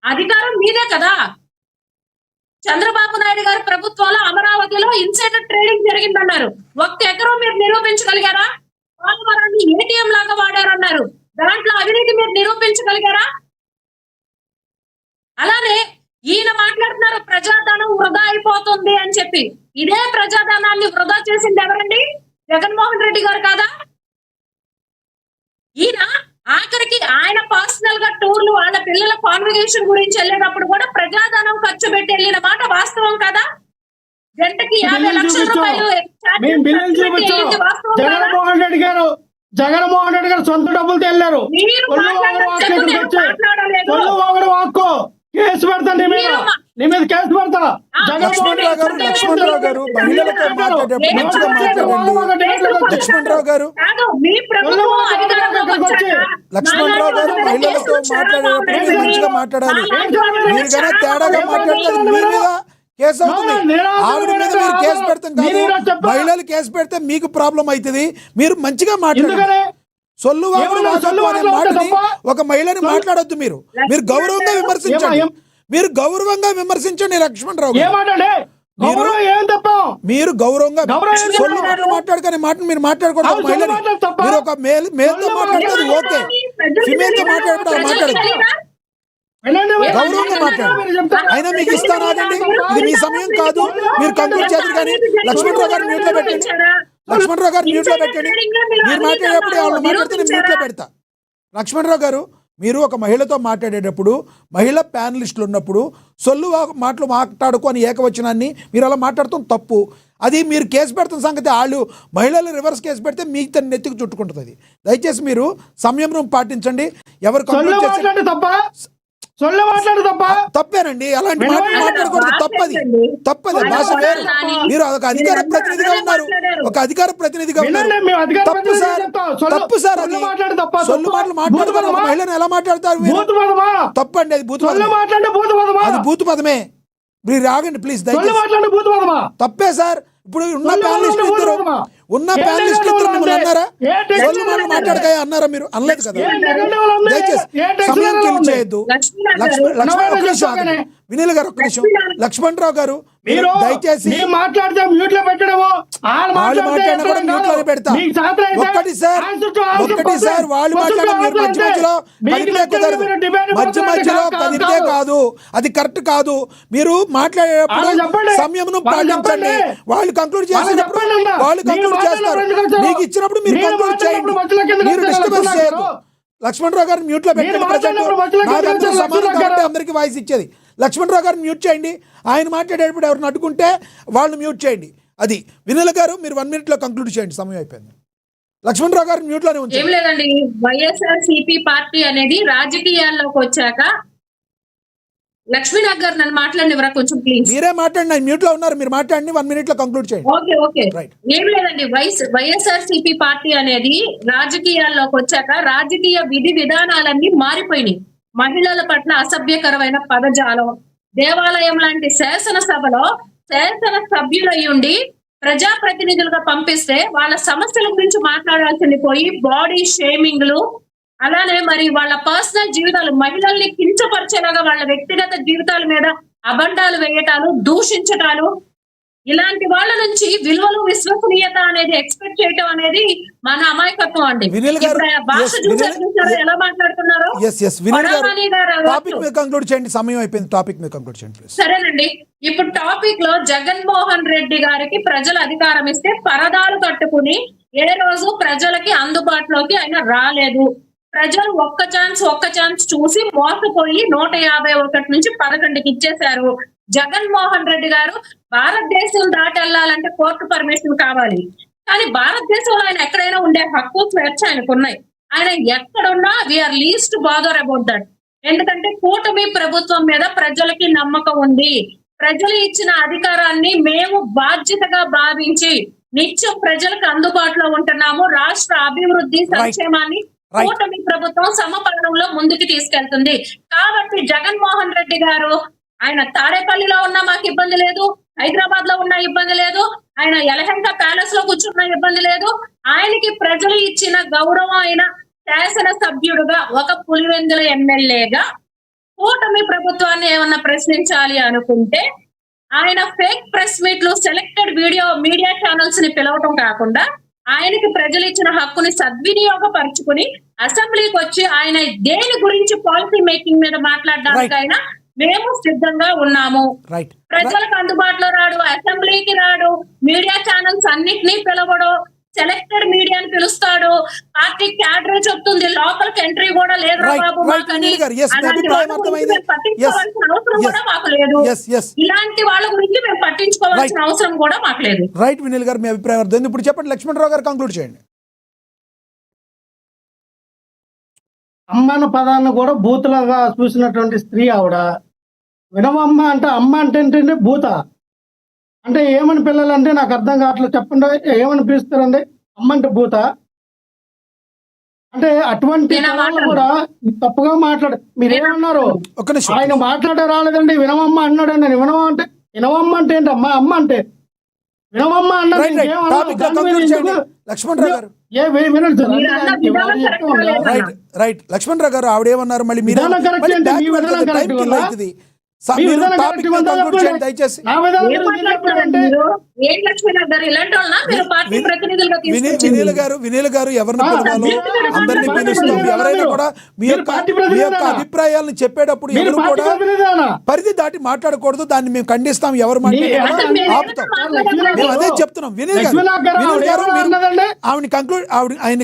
అధికారం మీదే కదా. చంద్రబాబు నాయుడు గారి ప్రభుత్వంలో అమరావతిలో ఇన్సైడర్ ట్రేడింగ్ జరిగిందన్నారు. 1 ఎకరం మీరు నిరూపించగలిగారా? పోలవరాన్ని ఏటీఎం లాగా వాడారన్నారు. దాంట్లో అవినీతి మీరు నిరూపించగలిగారా? అలానే ఈయన మాట్లాడుతున్నారు ప్రజాధనం వృధా అయిపోతుంది అని చెప్పి. ఇదే ప్రజాధనాన్ని వృధా చేసింది ఎవరండి? జగన్మోహన్ రెడ్డి గారు కాదా? ఈయన ఆఖరికి ఆయన పర్సనల్ గా టూర్లు, వాళ్ళ పిల్లల కాన్వకేషన్ గురించి వెళ్ళేటప్పుడు కూడా ప్రజాధనం ఖర్చు పెట్టి వెళ్ళిన మాట వాస్తవం కదా? గంటకి 50 లక్షల రూపాయలు మేము బిల్లులు చూపించాం. జగన్మోహన్ రెడ్డి గారు సొంత డబ్బులతో వెళ్ళారు. మీరు కొల్లు వాక్కో కేసు పెడతా, నీ మీద కేసు పెడతా. లక్ష్మణరావు గారు మహిళలతో మాట్లాడేటప్పుడు మంచిగా మాట్లాడండి. లక్ష్మణరావు గారు మహిళలతో మాట్లాడేటప్పుడు మీరు మంచిగా మాట్లాడాలి. మీరు కన్నా తేడాగా మాట్లాడితే అది మీ మీద కేసు అవుతుంది. ఆవిడ మీద మీరు కేసు పెడతాం కాదు, మహిళలు కేసు పెడితే మీకు ప్రాబ్లం అవుతుంది. మీరు మంచిగా మాట్లాడాలి. సొల్లు వాగుడు వాదపు అనే మాటని ఒక మహిళని మాట్లాడొద్దు. మీరు గౌరవంగా విమర్శించండి. లక్ష్మణరావు మీరు గౌరవంగా సొల్లు మాటలు మాట్లాడుకునే మాటను మీరు మాట్లాడకూడదు. మహిళని మీరు ఒక మేల్తో మాట్లాడితే ఓకే, ఫిమేల్ తో మాట్లాడితే మాట్లాడదు. గౌరవంగా మాట్లాడండి. అయినా మీకు ఇస్తాను ఆగండి, ఇది మీ సమయం కాదు. మీరు కంక్లూడ్ చేద్దరు. కానీ లక్ష్మణరావు గారు మ్యూట్ లో పెట్టండి. మీరు మాట్లాడేటప్పుడు వాళ్ళు మాట్లాడితే నేను మ్యూట్ లో పెడతా. లక్ష్మణరావు గారు, మీరు ఒక మహిళతో మాట్లాడేటప్పుడు, మహిళా ప్యానలిస్టులు ఉన్నప్పుడు సొల్లు మాటలు మాట్లాడుకో అని ఏకవచనాన్ని మీరు అలా మాట్లాడటం తప్పు. అది మీరు కేసు పెడుతున్న సంగతి. వాళ్ళు మహిళలు రివర్స్ కేసు పెడితే మీకు తన నెత్తికి చుట్టుకుంటుంది. దయచేసి మీరు సంయమనం పాటించండి. ఎవరు తప్పేనండి, అలాంటి మాటలు మాట్లాడకూడదు. తప్పది భాష వేరు. మీరు ఒక అధికార ప్రతినిధిగా ఉన్నారు, తప్పు సార్. అది సొల్లు మాటలు మాట్లాడుకోవాలి. ఒక మహిళను ఎలా మాట్లాడతారు? తప్పండి, అది బూతు పదమే. మీరు ఆగండి ప్లీజ్. తప్పే సార్. ఇప్పుడు ఉన్న ప్యానలిస్ట్ ఇద్దరు మిమ్మల్ని అన్నారా? సొల్లు మాటలు మాట్లాడకాయ అన్నారా? మీరు అనలేదు కదా. దయచేసి సమయం కిల్ చేయొద్దు. వినీల్ గారు ఒక్క నిమిషం. లక్ష్మణరావు గారు దయచేసి మాట్లాడితే మ్యూట్ లో పెట్టడము, వాళ్ళు మాట్లాడినా కూడా మ్యూట్ లోనే పెడతా. ఒక్కటి సార్ వాళ్ళు మాట్లాడే మీరు మధ్యలో కదిపితే కుదరదు. మధ్యలో కదిపితే కాదు, అది కరెక్ట్ కాదు. మీరు మాట్లాడేటప్పుడు సంయమనం పాటించండి. వాళ్ళు కంక్లూడ్ చేసేటప్పుడు వాళ్ళు కంక్లూడ్ చేస్తారు. మీకు ఇచ్చినప్పుడు మీరు కంక్లూడ్ చేయండి. మీరు డిస్టర్బెన్స్ చేయొద్దు. లక్ష్మణరావు గారు మ్యూట్ లో పెట్టండి. సమానం కాబట్టి అందరికి వాయిస్ ఇచ్చేది. లక్ష్మణరావు గారు మ్యూట్ చేయండి. ఆయన మాట్లాడేటప్పుడు ఎవరిని అడ్డుకుంటే వాళ్ళు మ్యూట్ చేయండి. అది వినీల్ గారు మీరు 1 minute లో కంక్లూడ్ చేయండి. సమయం అయిపోయింది. లక్ష్మణరావు గారు మ్యూట్ లోనే ఉంచారు. ఏం లేదండి, వైఎస్ఆర్సీపీ పార్టీ అనేది రాజకీయాల్లోకి వచ్చాక లక్ష్మీనాథ్ గారు నన్ను మాట్లాడినవరా కొంచెం ప్లీజ్. మీరే మాట్లాడండి, మ్యూట్ లో ఉన్నారు. మీరు మాట్లాడండి, 1 minute లో కంక్లూడ్ చేయండి. ఓకే. ఏం లేదండి, వైఎస్ఆర్సీపీ పార్టీ అనేది రాజకీయాల్లోకి వచ్చాక రాజకీయ విధి విధానాలన్నీ మారిపోయినాయి. మహిళల పట్ల అసభ్యకరమైన పదజాలం, దేవాలయం లాంటి శాసనసభలో శాసన సభ్యులయ్యుండి ప్రజాప్రతినిధులుగా పంపిస్తే వాళ్ళ సమస్యల గురించి మాట్లాడాల్సింది పోయి బాడీ షేమింగ్లు, అలానే మరి వాళ్ళ పర్సనల్ జీవితాలు, మహిళల్ని కించపరిచేలాగా వాళ్ళ వ్యక్తిగత జీవితాల మీద అబండాలు వేయటాలు, దూషించటాలు, ఇలాంటి వాళ్ళ నుంచి విలువలు, విశ్వసనీయత అనేది ఎక్స్పెక్ట్ చేయటం అనేది మన అమాయకత్వం అండి. భాష చూసారు ఎలా మాట్లాడుతున్నారో. సమయం అయిపోయింది. టాపిక్ మీద కంక్లూడ్ చేయండి. సరేనండి, ఇప్పుడు టాపిక్ లో జగన్మోహన్ రెడ్డి గారికి ప్రజలు అధికారం ఇస్తే పరదాలు కట్టుకుని ఏ రోజు ప్రజలకి అందుబాటులోకి ఆయన రాలేదు. ప్రజలు ఒక్క ఛాన్స్ చూసి మోసపోయి 151 నుంచి 11కి ఇచ్చేశారు. జగన్మోహన్ రెడ్డి గారు భారతదేశం దాటి వెళ్ళాలంటే కోర్టు పర్మిషన్ కావాలి. కానీ భారతదేశంలో ఆయన ఎక్కడైనా ఉండే హక్కు స్వేచ్ఛ ఆయనకున్నాయి. ఆయన ఎక్కడున్నా we are least bother about that. ఎందుకంటే కూటమి ప్రభుత్వం మీద ప్రజలకి నమ్మకం ఉంది. ప్రజలు ఇచ్చిన అధికారాన్ని మేము బాధ్యతగా భావించి నిత్యం ప్రజలకు అందుబాటులో ఉంటున్నాము. రాష్ట్ర అభివృద్ధి సంక్షేమాన్ని కూటమి ప్రభుత్వం సమపాలనలో ముందుకు తీసుకెళ్తుంది. కాబట్టి జగన్మోహన్ రెడ్డి గారు ఆయన తాడేపల్లిలో ఉన్నా మాకు ఇబ్బంది లేదు, హైదరాబాద్ లో ఉన్నా ఇబ్బంది లేదు, ఆయన యలహంక ప్యాలెస్ లో కూర్చున్నా ఇబ్బంది లేదు. ఆయనకి ప్రజలు ఇచ్చిన గౌరవం అయిన శాసన సభ్యుడుగా ఒక పులివెందుల ఎమ్మెల్యేగా కూటమి ప్రభుత్వాన్ని ఏమన్నా ప్రశ్నించాలి అనుకుంటే ఆయన ఫేక్ ప్రెస్ మీట్లు, సెలెక్టెడ్ మీడియా ఛానల్స్ ని పిలవటం కాకుండా ఆయనకి ప్రజలు ఇచ్చిన హక్కుని సద్వినియోగపరుచుకుని అసెంబ్లీకి వచ్చి ఆయన దేని గురించి పాలసీ మేకింగ్ మీద మాట్లాడడానికైనా మేము సిద్ధంగా ఉన్నాము. ప్రజలకు అందుబాటులో రాడు, అసెంబ్లీకి రాడు, మీడియా ఛానల్స్ అన్నిటినీ పిలవడు, సెలెక్టెడ్ మీడియాని పిలుస్తాడు, పార్టీ క్యాడర్ చెప్తుంది లోపలికి ఎంట్రీ కూడా లేదు బాబు మాకని. పట్టించుకోవాల్సిన అవసరం కూడా మాకు లేదు. ఇలాంటి వాళ్ళ గురించి మేము పట్టించుకోవాల్సిన అవసరం కూడా మాకు లేదు. రైట్ వినీల్ గారు, మీ అభిప్రాయం అర్థం. ఇప్పుడు చెప్పండి, లక్ష్మణరావు గారు కంక్లూడ్ చేయండి. అమ్మన్న పదాన్ని కూడా బూతులాగా చూసినటువంటి స్త్రీ ఆవిడ. వినవమ్మ అంటే అమ్మ అంటే ఏంటంటే భూత అంటే ఏమని పిల్లలంటే నాకు అర్థం కావట్లేదు. చెప్పండి, ఏమని పిలుస్తారండి? అమ్మ అంటే భూత అంటే అటువంటి కూడా తప్పుగా మాట్లాడు. మీరేమన్నారు? ఆయన మాట్లాడే రాలేదండి, వినవమ్మ అన్నాడండి. వినవమ్మ అంటే ఏంటి? అమ్మ అంటే వినవమ్మ అన్నది. లక్ష్మణరావు గారు, లక్ష్మణరావు గారు ఆవిడేమన్నారు? మళ్ళీ మీరు దయచేసి వినీల్ గారు ఎవరిని పిలవాలో అందరినీ పిలుస్తాం. ఎవరైనా కూడా మీ యొక్క అభిప్రాయాలను చెప్పేటప్పుడు ఎవరు కూడా పరిధి దాటి మాట్లాడకూడదు. దాన్ని మేము ఖండిస్తాం. ఎవరు ఆపుతాం. మేము అదే చెప్తున్నాం. వినీల్ గారు ఆవిడ కంక్లూడ్ ఆయన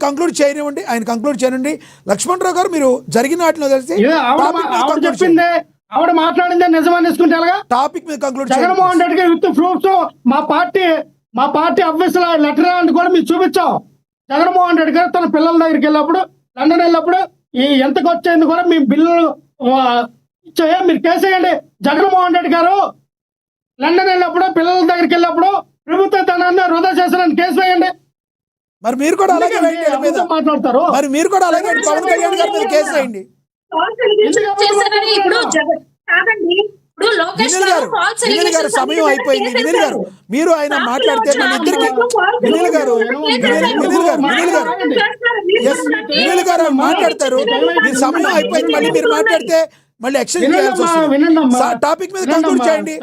కంక్లూడ్ చేయనివ్వండి. లక్ష్మణరావు గారు, మీరు జరిగిన వాటిలో తెలిసి చెప్పింది ఆవిడ మాట్లాడిందే నిజమని తీసుకుంటే టాపిక్ మీద కంక్లూడ్. జగన్మోహన్ రెడ్డి గారు విత్ ప్రూఫ్స్ మా పార్టీ ఆఫీస్ లో లెటర్ అని కూడా మీరు చూపించాం. జగన్మోహన్ రెడ్డి గారు తన పిల్లల దగ్గరికి వెళ్ళినప్పుడు, లండన్ వెళ్ళినప్పుడు ఎంతకు వచ్చేది కూడా మీ బిల్లులు ఇచ్చాయో మీరు కేసేయండి. జగన్మోహన్ రెడ్డి గారు లండన్ వెళ్ళినప్పుడు, పిల్లల దగ్గరికి వెళ్ళినప్పుడు ప్రభుత్వ ధనాన్ని వృధా చేశారని కేసు వేయండి. మరి మీరు కూడా అలాగే మాట్లాడతారు. మరి మీరు కూడా అలాగే పవన్ కళ్యాణ్ గారి మీద కేసు వేయండి. వినీల్ గారు సమయం అయిపోయింది. వినీల్ గారు, మీరు ఆయన మాట్లాడితే మన ఇద్దరికి వినీల్ గారు మాట్లాడతారు. మీ సమయం అయిపోయింది. మళ్ళీ మీరు మాట్లాడితే మళ్ళీ ఎక్స్చేంజ్ చేయాల్సి వస్తుంది. టాపిక్ మీద కంక్లూడ్ చేయండి.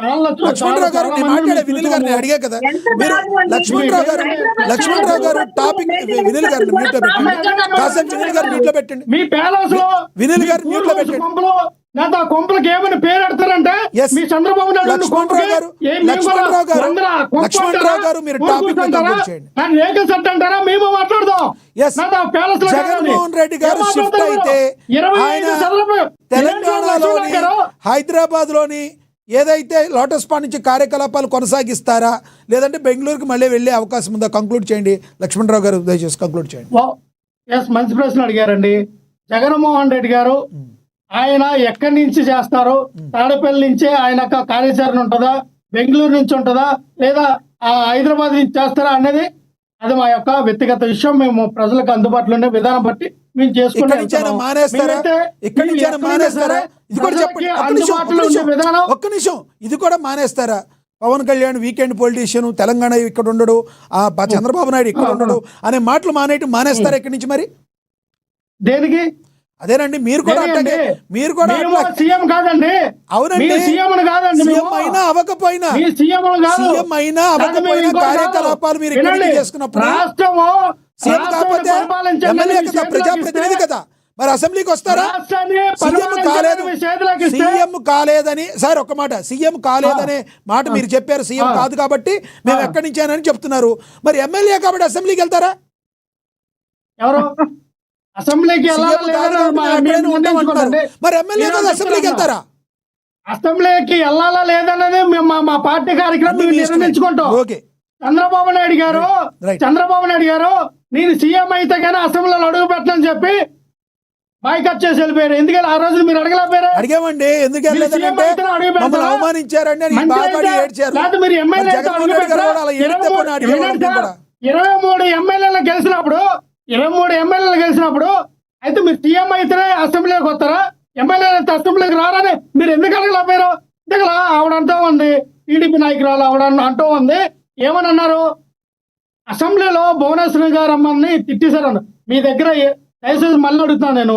లక్ష్మణరావు గారు, నేను మాట్లాడే వినీల్ గారిని అడిగా కదా, మీరు లక్ష్మణరావు గారు టాపిక్ వినీల్ గారిని మ్యూట్ లో పెట్టండి. కాసేపు వినీల్ గారు మ్యూట్ లో పెట్టండి. వినీల్ గారు మ్యూట్ లో పెట్టండి. కొంపలకి ఏమని పేరు పెడతారంటే మీ చంద్రబాబు లక్ష్మణరావు గారు మీరు టాపిక్ అంటారా? మేము మాట్లాడదాం. జగన్మోహన్ రెడ్డి గారు షిఫ్ట్ అయితే ఆయన తెలంగాణలోని హైదరాబాద్ లోని ఏదైతే లోటస్ పాండ్ నుంచి కార్యకలాపాలు కొనసాగిస్తారా, లేదంటే బెంగళూరుకి మళ్ళీ వెళ్ళే అవకాశం ఉందా? కంక్లూడ్ చేయండి లక్ష్మణరావు గారు, దయచేసి కంక్లూడ్ చేయండి. మంచి ప్రశ్న అడిగారండి. జగన్మోహన్ రెడ్డి గారు ఆయన ఎక్కడి నుంచి చేస్తారు? తాడేపల్లి నుంచే ఆయన కార్యాచరణ ఉంటుందా, బెంగళూరు నుంచి ఉంటుందా, లేదా హైదరాబాద్ నుంచి చేస్తారా అనేది అది మా యొక్క వ్యక్తిగత విషయం. మేము ప్రజలకు అందుబాటులో ఉండే విధానం బట్టి మేము చేసుకుంటాం. ఒక్క నిమిషం, ఇది కూడా మానేస్తారా? పవన్ కళ్యాణ్ వీకెండ్ పొలిటీషియన్, తెలంగాణ ఇక్కడ ఉండడు, చంద్రబాబు నాయుడు ఇక్కడ ఉండడు అనే మాటలు మానేస్తారా ఇక్కడి నుంచి? మరి దేనికి? అదేనండి, మీరు కూడా సీఎం కాదండి. అవునండి, సీఎం అయినా అవ్వకపోయినా కార్యకలాపాలు మీరు ఇక్కడ చేసుకున్నప్పుడు సీఎం కాకపోతే ఎమ్మెల్యే కదా, ప్రజాప్రతినిధి కదా, మరి అసెంబ్లీకి వస్తారా? సీఎం కాలేదని సార్ ఒక్క మాట, సీఎం కాలేదనే మాట మీరు చెప్పారు. సీఎం కాదు కాబట్టి మేము ఎక్కడి నుంచేనని చెప్తున్నారు. మరి ఎమ్మెల్యే కాబట్టి అసెంబ్లీకి వెళ్తారా? ఎవరు అసెంబ్లీకి సీఎం వెళ్ళాలా కాదు లేదా కాబట్టి మా- మేము అక్కడనే మేము ఉంటామంటున్నారు. నిర్ణయించుకోండి. మరి ఎమ్మెల్యే మీరు కదా అసెంబ్లీకి చెప్తున్నా. వెళ్తారా? అసెంబ్లీకి వెళ్ళాలా లేదన్నది మేము మా పార్టీ కార్యక్రమం అన్ని మేము మీ ఇష్టమే. నిర్ణయించుకుంటాం. ఓకే చంద్రబాబు నాయుడు గారు రైట్. నేను సీఎం అయితే కానీ అసెంబ్లీలో అడుగు పెట్టనని చెప్పి బాయ్కట్ చేసి వెళ్ళిపోయారు. ఎందుకంటే ఆ రోజు మీరు అడగలేకపోయారు. అడిగామండి. ఎందుకు మీరు సీఎం వెళ్ళలేదంటే అయితే అడుగు మమ్మల్ని పెడతారా? అవమానించారండి అని మంత్రి బాధపడి అయితే ఏడ్చారు. లేకపోతే మీరు మరి ఎమ్మెల్యే అయితే జగన్మోహన్ అడుగు రెడ్డి గారు పెడతారా? కూడా అలా ఏడితే పోనీ అడిగేవాళ్ళం మేము కూడా. 23 ఎమ్మెల్యేలు గెలిచినప్పుడు 23 ఎమ్మెల్యేలు గెలిచినప్పుడు అయితే మీరు సీఎం అయితేనే అసెంబ్లీకి వస్తారా? ఎమ్మెల్యేలు అయితే అసెంబ్లీకి రారని మీరు ఎందుకు అడగలేకపోయారు? ఎందుకు ఆవిడ అంటూ ఉంది, టీడీపీ నాయకురాలు ఆవిడ అంటూ ఉంది. ఏమని అన్నారు? అసెంబ్లీలో భువనేశ్వరి గారు అమ్మని తిట్టేశారన్న. మీ దగ్గర దయచేసి మళ్ళీ అడుగుతున్నాను నేను,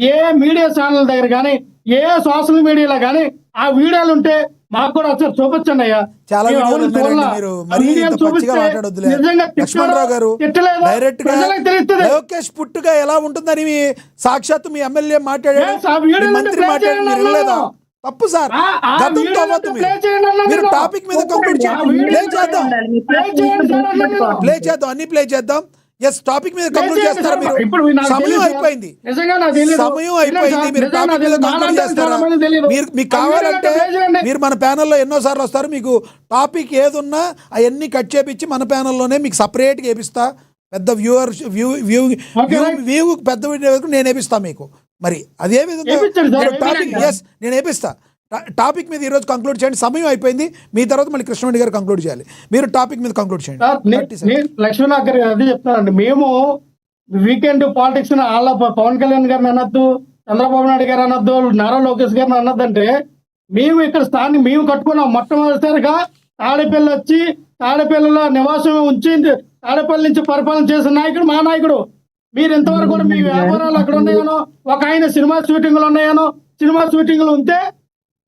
ఏ మీడియా ఛానల్ దగ్గర కానీ ఏ సోషల్ మీడియాలో కానీ ఆ వీడియోలు ఉంటే మాకు కూడా ఒకసారి చూపించండి అయ్యా. చాలా మేము వీడియోలు అవును ఉన్నాయండి. చూడాలా? మీరు ఆ మరీ వీడియోలు ఇంత పచ్చిగా చూపిస్తే మాట్లాడొద్దులే. నిజంగా లక్ష్మణరావు గారు తిట్టలేదా? డైరెక్ట్ గా ప్రజలకు తెలుస్తుంది. లోకేష్ పుట్టుగా ఎలా ఉంటుందని మీ సాక్షాత్తు మీ ఎమ్మెల్యే మాట్లాడాడు, Yes, ఆ వీడియోలు మీ ఉంటే మంత్రి play మాట్లాడాడు, చేయండి మీరు వినలేదా? అన్నాను. తప్పు సార్. ఆ గతంతో వీడియోలు అవ్వద్దు ఉంటే play చేయండి అన్నాను మీరు నేను. టాపిక్ మీద కంక్లూడ్ ఆ చేయండి. వీడియో ప్లే చేద్దాం, ఉండాలి. మీ ప్లే చేయండి సార్ అన్నాను నేను. ప్లే చేద్దాం, అన్ని ప్లే చేద్దాం. ఎస్, టాపిక్ మీద కంక్లూడ్ చేయండి చేస్తారా సార్. మీరు? ఇప్పుడు నాకు సమయం తెలీదు సార్. అయిపోయింది. నిజంగా నాకు తెలీదు. సమయం అయిపోయింది. మీరు నిజంగా టాపిక్ నాకు మీద తెలీదు. కంక్లూడ్ నాకంటే చేస్తారా? చాలా మంది తెలీదు. మీకు ఆ కావాలంటే వీడియోలు play చేయండి. మీరు మన ప్యానల్లో ఎన్నోసార్లు వస్తారు. మీకు టాపిక్ ఏదున్నా అవన్నీ కట్ చేపించి మన ప్యానల్లోనే మీకు సపరేట్గా వేపిస్తా. పెద్ద Okay, right. వ్యూ పెద్ద వీడియో నేను వేపిస్తా మీకు. మరి అదే విధంగా వేపించండి సార్, టాపిక్ వేపించండి. ఎస్ నేను వేపిస్తా. టాపిక్ మీద ఈరోజు కంక్లూడ్ చేయండి. సమయం అయిపోయింది. మీ తర్వాత మళ్ళీ కృష్ణమణి గారు కంక్లూడ్ చేయాలి. మీరు టాపిక్ మీద కంక్లూడ్ చేయండి. Sir, 30 seconds. లక్ష్మణ్ గారు అదే చెప్తానండి. మేము వీకెండ్ పాలిటిక్స్ వాళ్ళ పవన్ కళ్యాణ్ గారిని అనొద్దు, చంద్రబాబు నాయుడు గారు అనొద్దు, నారా లోకేష్ గారిని అనొద్దంటే మేము ఇక్కడ స్థాన్ని మేము కట్టుకున్నాం. మొట్టమొదటిసారిగా తాడేపల్లి వచ్చి తాడేపల్లిలో నివాసం ఉంచి తాడేపల్లి నుంచి పరిపాలన చేసిన నాయకుడు మా నాయకుడు. మీరు ఇంతవరకు కూడా మీ వ్యాపారాలు అక్కడ ఉన్నాయనో, ఒక ఆయన సినిమా షూటింగ్లు ఉన్నాయనో, సినిమా షూటింగ్లు ఉంటే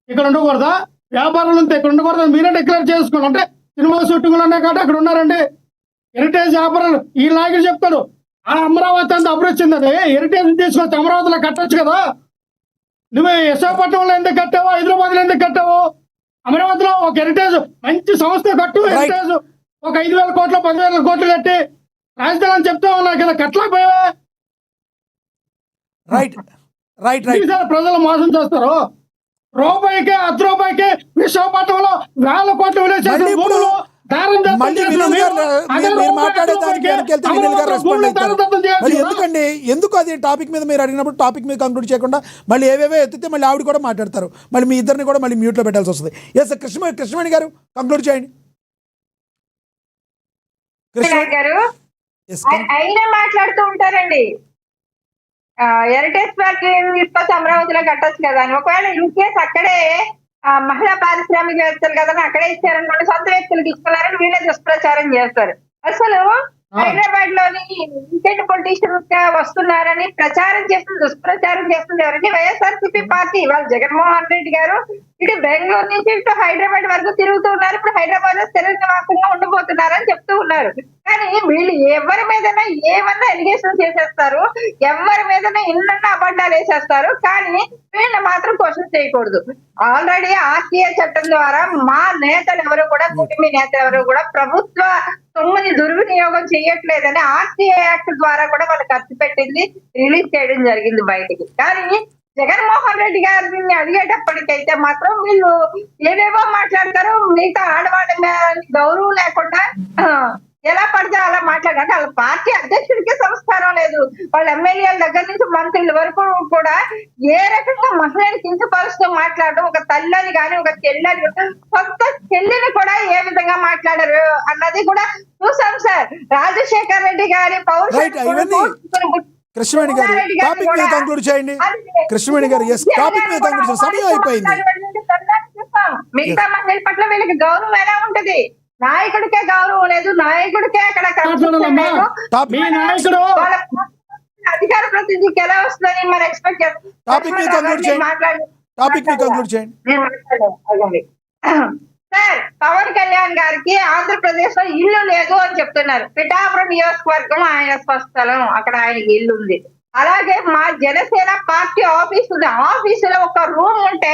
ఇక్కడ ఉండకూడదా? వ్యాపారాలు ఉంటే ఇక్కడ ఉండకూడదు మీరే డిక్లేర్ చేసుకోండి. అంటే సినిమా షూటింగ్లు ఉన్నాయి కాబట్టి అక్కడ ఉన్నారండి. హెరిటేజ్ వ్యాపారాలు ఈ నాయకుడు చెప్తాడు, ఆ అమరావతి అంతా అభివృద్ధి హెరిటేజ్ తీసుకొచ్చి అమరావతిలో కట్టొచ్చు కదా. నువ్వు విశాఖపట్నంలో ఎందుకు కట్టావో, హైదరాబాద్లో ఎందుకు కట్టావో? అమరావతిలో ఒక హెరిటేజ్ మంచి సంస్థ కట్టు. హెరిటేజ్ ఒక 5,000 కోట్లు 10,000 కోట్లు కట్టి రాజధాని అని చెప్తా ఉన్నా కదా, కట్టలేకపోయావా? Right right right. ఈసారి ప్రజలు మోసం చేస్తారు. రూపాయికే 10 రూపాయికే విశాఖపట్నంలో 1,000 కోట్లు విలేజ్ మళ్ళీ ఇప్పుడు మళ్ళీ వినోద్ గారు మీరు మాట్లాడే దానికి వెనకెళ్తే వినోద్ గారు రెస్పాండ్ అవుతారు. మళ్ళీ ఎందుకండి, ఎందుకు అది టాపిక్ మీద మీరు అడిగినప్పుడు టాపిక్ మీద కంక్లూడ్ చేయకుండా మళ్ళీ ఏవేవో ఎత్తితే మళ్ళీ ఆవిడ కూడా మాట్లాడతారు. మళ్ళీ మీ ఇద్దరిని కూడా మళ్ళీ మ్యూట్లో పెట్టాల్సి వస్తుంది. ఎస్ కృష్ణమణి గారు కంక్లూడ్ చేయండి. గారు Yes, అయినా మాట్లాడుతూ ఉంటారండి. హెరిటేజ్ పార్క్ తీసుకొచ్చి అమరావతిలో కట్టొచ్చు కదా అని. ఒకవేళ ఇన్ కేసు అక్కడే మహిళా పారిశ్రామికవేత్తలు కదా అక్కడే ఇచ్చారనుకోండి, సొంత వ్యక్తులు తీసుకున్నారని వీళ్ళే దుష్ప్రచారం చేస్తారు. అసలు హైదరాబాద్ లోని ఇంకెంట్ పొలిటీషియన్స్ గా వస్తున్నారని ప్రచారం చేస్తుంది, దుష్ప్రచారం చేస్తుంది ఎవరండి? వైఎస్ఆర్సీపీ పార్టీ. వాళ్ళు జగన్మోహన్ రెడ్డి గారు ఇటు బెంగళూరు నుంచి ఇటు హైదరాబాద్ వరకు తిరుగుతూ ఉన్నారు. ఇప్పుడు హైదరాబాద్ లో స్థిర నివాసంగా ఉండబోతున్నారని చెప్తూ ఉన్నారు. కానీ వీళ్ళు ఎవరి మీదైనా ఏమన్నా ఎలిగేషన్ చేసేస్తారు, ఎవరి మీదైనా ఎన్నన్నా అబద్ధాలు వేసేస్తారు. కానీ వీళ్ళని మాత్రం క్వశ్చన్ చేయకూడదు. ఆల్రెడీ ఆర్టీఏ చట్టం ద్వారా మా నేతలు ఎవరు కూడా, కుటుంబీ నేతలు ఎవరు కూడా ప్రభుత్వ సొమ్ముని దుర్వినియోగం చేయట్లేదని ఆర్టీఏ యాక్ట్ ద్వారా కూడా వాళ్ళు ఖర్చు పెట్టింది రిలీజ్ చేయడం జరిగింది బయటికి. కానీ జగన్మోహన్ రెడ్డి గారిని అడిగేటప్పటికైతే మాత్రం వీళ్ళు ఏవేవో మాట్లాడతారు. మిగతా ఆడవాళ్ళ మీద గౌరవం లేకుండా ఎలా పడితే అలా మాట్లాడారు. వాళ్ళ పార్టీ అధ్యక్షుడికి సంస్కారం లేదు. వాళ్ళ ఎమ్మెల్యేల దగ్గర నుంచి మంత్రుల వరకు కూడా ఏ రకంగా మహిళని కించపరుస్తూ మాట్లాడడం, ఒక తల్లని కానీ ఒక చెల్లని, కొత్త చెల్లిని కూడా ఏ విధంగా మాట్లాడారు అన్నది కూడా చూసాం సార్. రాజశేఖర్ రెడ్డి గారి కృష్ణవేణి గారు టాపిక్ మీద కంక్లూడ్ చేయండి. కృష్ణవేణి గారు ఎస్ టాపిక్ మీద కంక్లూడ్ చేయండి. సమయం అయిపోయింది. మిగతా మహిళల పట్ల వీళ్ళకి గౌరవం ఎలా ఉంటది? నాయకుడికే గౌరవం లేదు, నాయకుడికే అక్కడ అధికార ప్రతినిధికి ఎలా వస్తుందని మనం ఎక్స్పెక్ట్ చేస్తాం. టాపిక్ మీద కంక్లూడ్ చేయండి. సార్, పవన్ కళ్యాణ్ గారికి ఆంధ్రప్రదేశ్ లో ఇల్లు లేదు అని చెప్తున్నారు. పిఠాపురం నియోజకవర్గం ఆయన స్వస్థలం, అక్కడ ఆయనకి ఇల్లు ఉంది. అలాగే మా జనసేన పార్టీ ఆఫీస్ ఉంది. ఆఫీసులో ఒక రూమ్ ఉంటే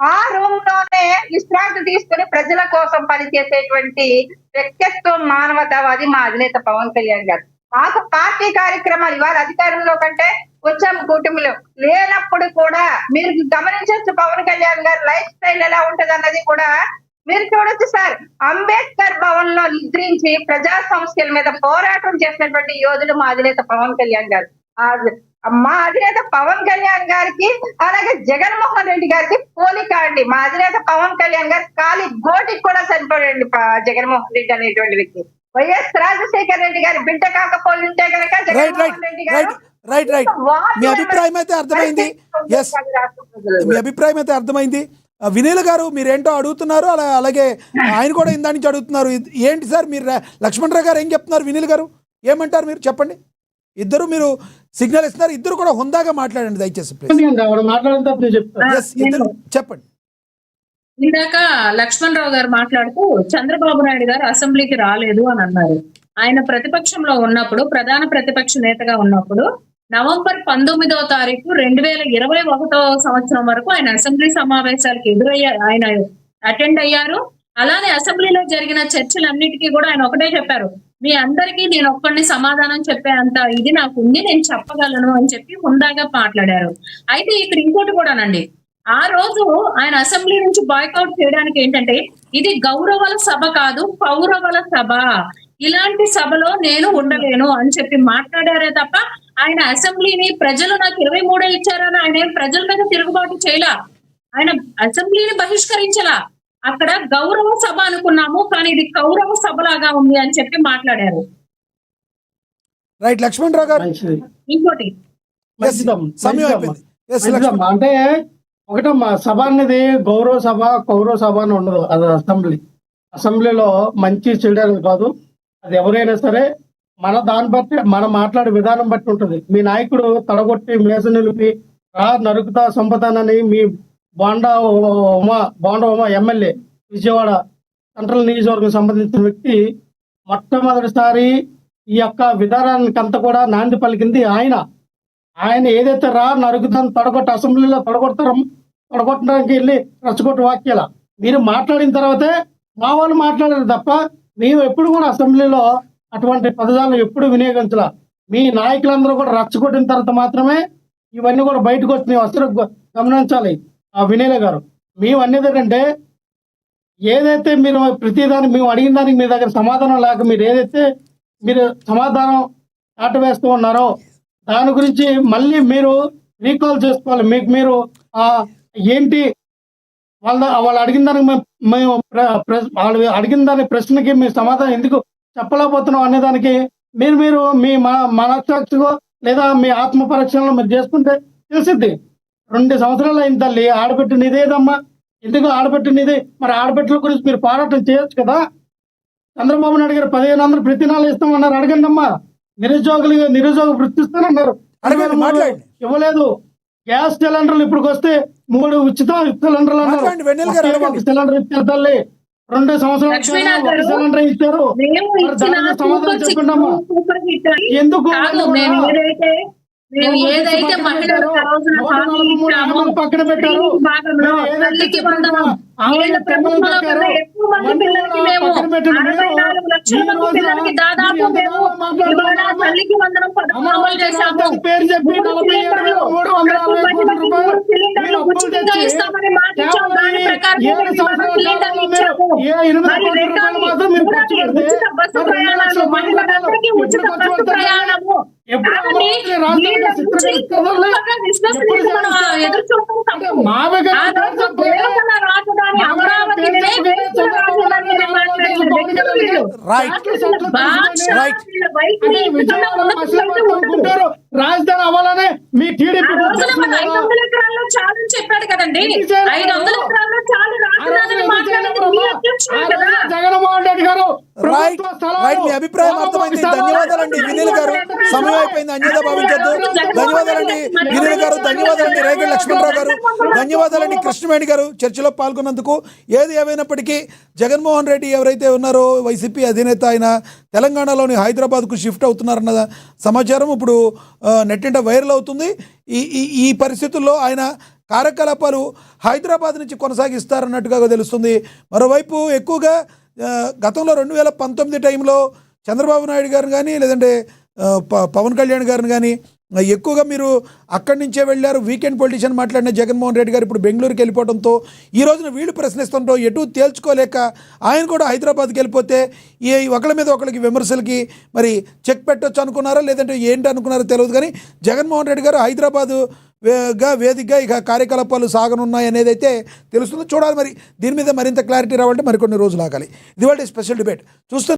ఆ రూమ్ లోనే విశ్రాంతి తీసుకుని ప్రజల కోసం పనిచేసేటువంటి వ్యక్తిత్వం, మానవతావాది మా అధినేత పవన్ కళ్యాణ్ గారు. మాకు పార్టీ కార్యక్రమాలు ఇవాళ అధికారంలో కంటే వచ్చాము కూటమిలో లేనప్పుడు కూడా మీరు గమనించవచ్చు పవన్ కళ్యాణ్ గారి లైఫ్ స్టైల్ ఎలా ఉంటది అన్నది కూడా మీరు చూడొచ్చు సార్. అంబేద్కర్ భవన్ లో నిద్రించి ప్రజా సమస్యల మీద పోరాటం చేసినటువంటి యోధుడు మా అధినేత పవన్ కళ్యాణ్ గారు. మా అధినేత పవన్ కళ్యాణ్ గారికి అలాగే జగన్మోహన్ రెడ్డి గారికి పోలిక అండి. మా అధినేత పవన్ కళ్యాణ్ గారు కాలి గోటికి కూడా సరిపడండి జగన్మోహన్ రెడ్డి అనేటువంటి వ్యక్తి. వైఎస్ రాజశేఖర రెడ్డి గారి బిడ్డ కాకపోయింటే కనుక జగన్మోహన్ రెడ్డి గారు రైట్ మీ అభిప్రాయం అయితే అర్థమైంది. ఎస్, మీ అభిప్రాయం అయితే అర్థమైంది. వినీల్ గారు మీరేంటో అడుగుతున్నారు, అలాగే ఆయన కూడా ఇందా నుంచి అడుగుతున్నారు. ఏంటి సార్ మీరు లక్ష్మణరావు గారు ఏం చెప్తున్నారు, వినీల్ గారు ఏమంటారు మీరు చెప్పండి. ఇద్దరు మీరు సిగ్నల్ ఇస్తున్నారు, ఇద్దరు కూడా హుందాగా మాట్లాడండి దయచేసి చెప్పండి. ఇందాక లక్ష్మణ్ రావు గారు మాట్లాడుతూ చంద్రబాబు నాయుడు గారు అసెంబ్లీకి రాలేదు అని అన్నారు. ఆయన ప్రతిపక్షంలో ఉన్నప్పుడు, ప్రధాన ప్రతిపక్ష నేతగా ఉన్నప్పుడు నవంబర్ 19వ తారీఖు 2021 సంవత్సరం వరకు ఆయన అసెంబ్లీ సమావేశాలకు ఆయన అటెండ్ అయ్యారు. అలానే అసెంబ్లీలో జరిగిన చర్చలన్నిటికీ కూడా ఆయన ఒకటే చెప్పారు, మీ అందరికీ నేను ఒక్కడిని సమాధానం చెప్పే అంత ఇది నాకు ఉంది, నేను చెప్పగలను అని చెప్పి హుందాగా మాట్లాడారు. అయితే ఇక్కడ ఇంకోటి కూడానండి, ఆ రోజు ఆయన అసెంబ్లీ నుంచి బాయ్కౌట్ చేయడానికి ఏంటంటే ఇది గౌరవల సభ కాదు, పౌరవల సభ, ఇలాంటి సభలో నేను ఉండలేను అని చెప్పి మాట్లాడారే తప్ప ఆయన అసెంబ్లీని ప్రజలు నాకు 23 ఇచ్చారని ఆయన ఏం ప్రజల మీద తిరుగుబాటు చేయలా, ఆయన అసెంబ్లీని బహిష్కరించలా. అక్కడ గౌరవ సభ అనుకున్నాము కానీ ఇది కౌరవ సభలాగా ఉంది అని చెప్పి మాట్లాడారు. రైట్ లక్ష్మణ్ రావు గారు ఇంకోటి అంటే ఒకటమ్మా, సభ అనేది గౌరవ సభ కౌరవ సభ అని ఉండదు. అది అసెంబ్లీలో మంచి చెడు కాదు. అది ఎవరైనా సరే మన దాన్ని బట్టి మనం మాట్లాడే విధానం బట్టి ఉంటుంది. మీ నాయకుడు తడగొట్టి మేస నిలిపి నరుకుతా సంపదానని మీ బోండా ఉమా ఎమ్మెల్యే విజయవాడ సెంట్రల్ నియోజకవర్గం సంబంధించిన వ్యక్తి మొట్టమొదటిసారి ఈ యొక్క విధానానికి అంతా కూడా నాంది పలికింది ఆయన ఏదైతే నరుకుతాను తడగొట్టి అసెంబ్లీలో తొడగొట్టడానికి వెళ్ళి రచ్చగొట్టు వాక్యాల మీరు మాట్లాడిన తర్వాతే మా వాళ్ళు మాట్లాడారు తప్ప మేము ఎప్పుడు కూడా అసెంబ్లీలో అటువంటి పదజాలను ఎప్పుడు వినియోగించాల. మీ నాయకులందరూ కూడా రచ్చగొట్టిన తర్వాత మాత్రమే ఇవన్నీ కూడా బయటకు వచ్చినాయి. అసలు గమనించాలి ఆ వినీల గారు. మేము అనేది ఏంటంటే ఏదైతే మీరు ప్రతిదానికి మేము అడిగిన దానికి మీ దగ్గర సమాధానం లేక మీరు సమాధానం ఆటవేస్తూ ఉన్నారో దాని గురించి మళ్ళీ మీరు రీకాల్ చేసుకోవాలి. మీరు ఏంటి వాళ్ళు అడిగిన దానికి మేము వాళ్ళు అడిగిన దాని ప్రశ్నకి మీ సమాధానం ఎందుకు చెప్పలేకపోతున్నాం అనేదానికి మీరు మీ మనస్సాక్షిగా లేదా మీ ఆత్మ పరీక్షలో మీరు చేసుకుంటే తెలిసిద్ది. 2 సంవత్సరాలు అయిన తల్లి ఆడబెట్టిన ఇదేదమ్మా, ఎందుకు ఆడబెట్టినది? మరి ఆడబెట్టల గురించి మీరు పోరాటం చేయొచ్చు కదా. చంద్రబాబు నాయుడు గారు 1500 ప్రతి నెల ఇస్తామన్నారు, అడగండి అమ్మా. నిరుద్యోగ వృత్తిస్తానన్నారు, ఇవ్వలేదు. గ్యాస్ సిలిండర్లు ఇప్పుడు వస్తే 3 ఉచిత సిలిండర్లు అన్నారు, సిలిండర్ ఇచ్చారు తల్లి. 2 సంవత్సరాలు సిలిండర్ ఇచ్చారు. సమాధానం చెప్పండమ్మా. ఎందుకు పక్కన పెట్టారు? పేరు చెప్పి 44 రాజధాని అవ్వాలనే మీ టీడీపీ చెప్పాడు కదండి. జగన్మోహన్ రెడ్డి గారు మీ అభిప్రాయం అర్థమైంది. ధన్యవాదాలండి వినీల్ గారు, సమయం అయిపోయింది, అన్యదా భావించద్దు. ధన్యవాదాలండి వినీల్ గారు, ధన్యవాదాలండి రేగడి లక్ష్మణరావు గారు, ధన్యవాదాలండి కృష్ణవేణి గారు చర్చలో పాల్గొన్నందుకు. ఏది ఏమైనప్పటికీ జగన్మోహన్ రెడ్డి ఎవరైతే ఉన్నారో వైసీపీ అధినేత, ఆయన తెలంగాణలోని హైదరాబాద్కు షిఫ్ట్ అవుతున్నారన్న సమాచారం ఇప్పుడు నెట్టింట వైరల్ అవుతుంది. ఈ పరిస్థితుల్లో ఆయన కార్యకలాపాలు హైదరాబాద్ నుంచి కొనసాగిస్తారన్నట్టుగా తెలుస్తుంది. మరోవైపు ఎక్కువగా గతంలో 2019 టైంలో చంద్రబాబు నాయుడు గారు కానీ లేదంటే పవన్ కళ్యాణ్ గారిని కానీ ఎక్కువగా మీరు అక్కడి నుంచే వెళ్ళారు. వీకెండ్ పొలిటీషియన్ మాట్లాడిన జగన్మోహన్ రెడ్డి గారు ఇప్పుడు బెంగళూరుకి వెళ్ళిపోవడంతో ఈ రోజున వీళ్ళు ప్రశ్నిస్తుంటో ఎటు తేల్చుకోలేక ఆయన కూడా హైదరాబాద్కి వెళ్ళిపోతే ఈ ఒకళ్ళ మీద ఒకరికి విమర్శలకి మరి చెక్ పెట్టొచ్చు అనుకున్నారా, లేదంటే ఏంటి అనుకున్నారో తెలియదు. కానీ జగన్మోహన్ రెడ్డి గారు హైదరాబాదు వేదికగా ఇక కార్యకలాపాలు సాగనున్నాయి అనేది అయితే తెలుస్తుంది. చూడాలి మరి దీని మీద మరింత క్లారిటీ రావాలంటే మరికొన్ని రోజులు ఆగాలి. ఇది వాళ్ళ స్పెషల్ డిబేట్ చూస్తే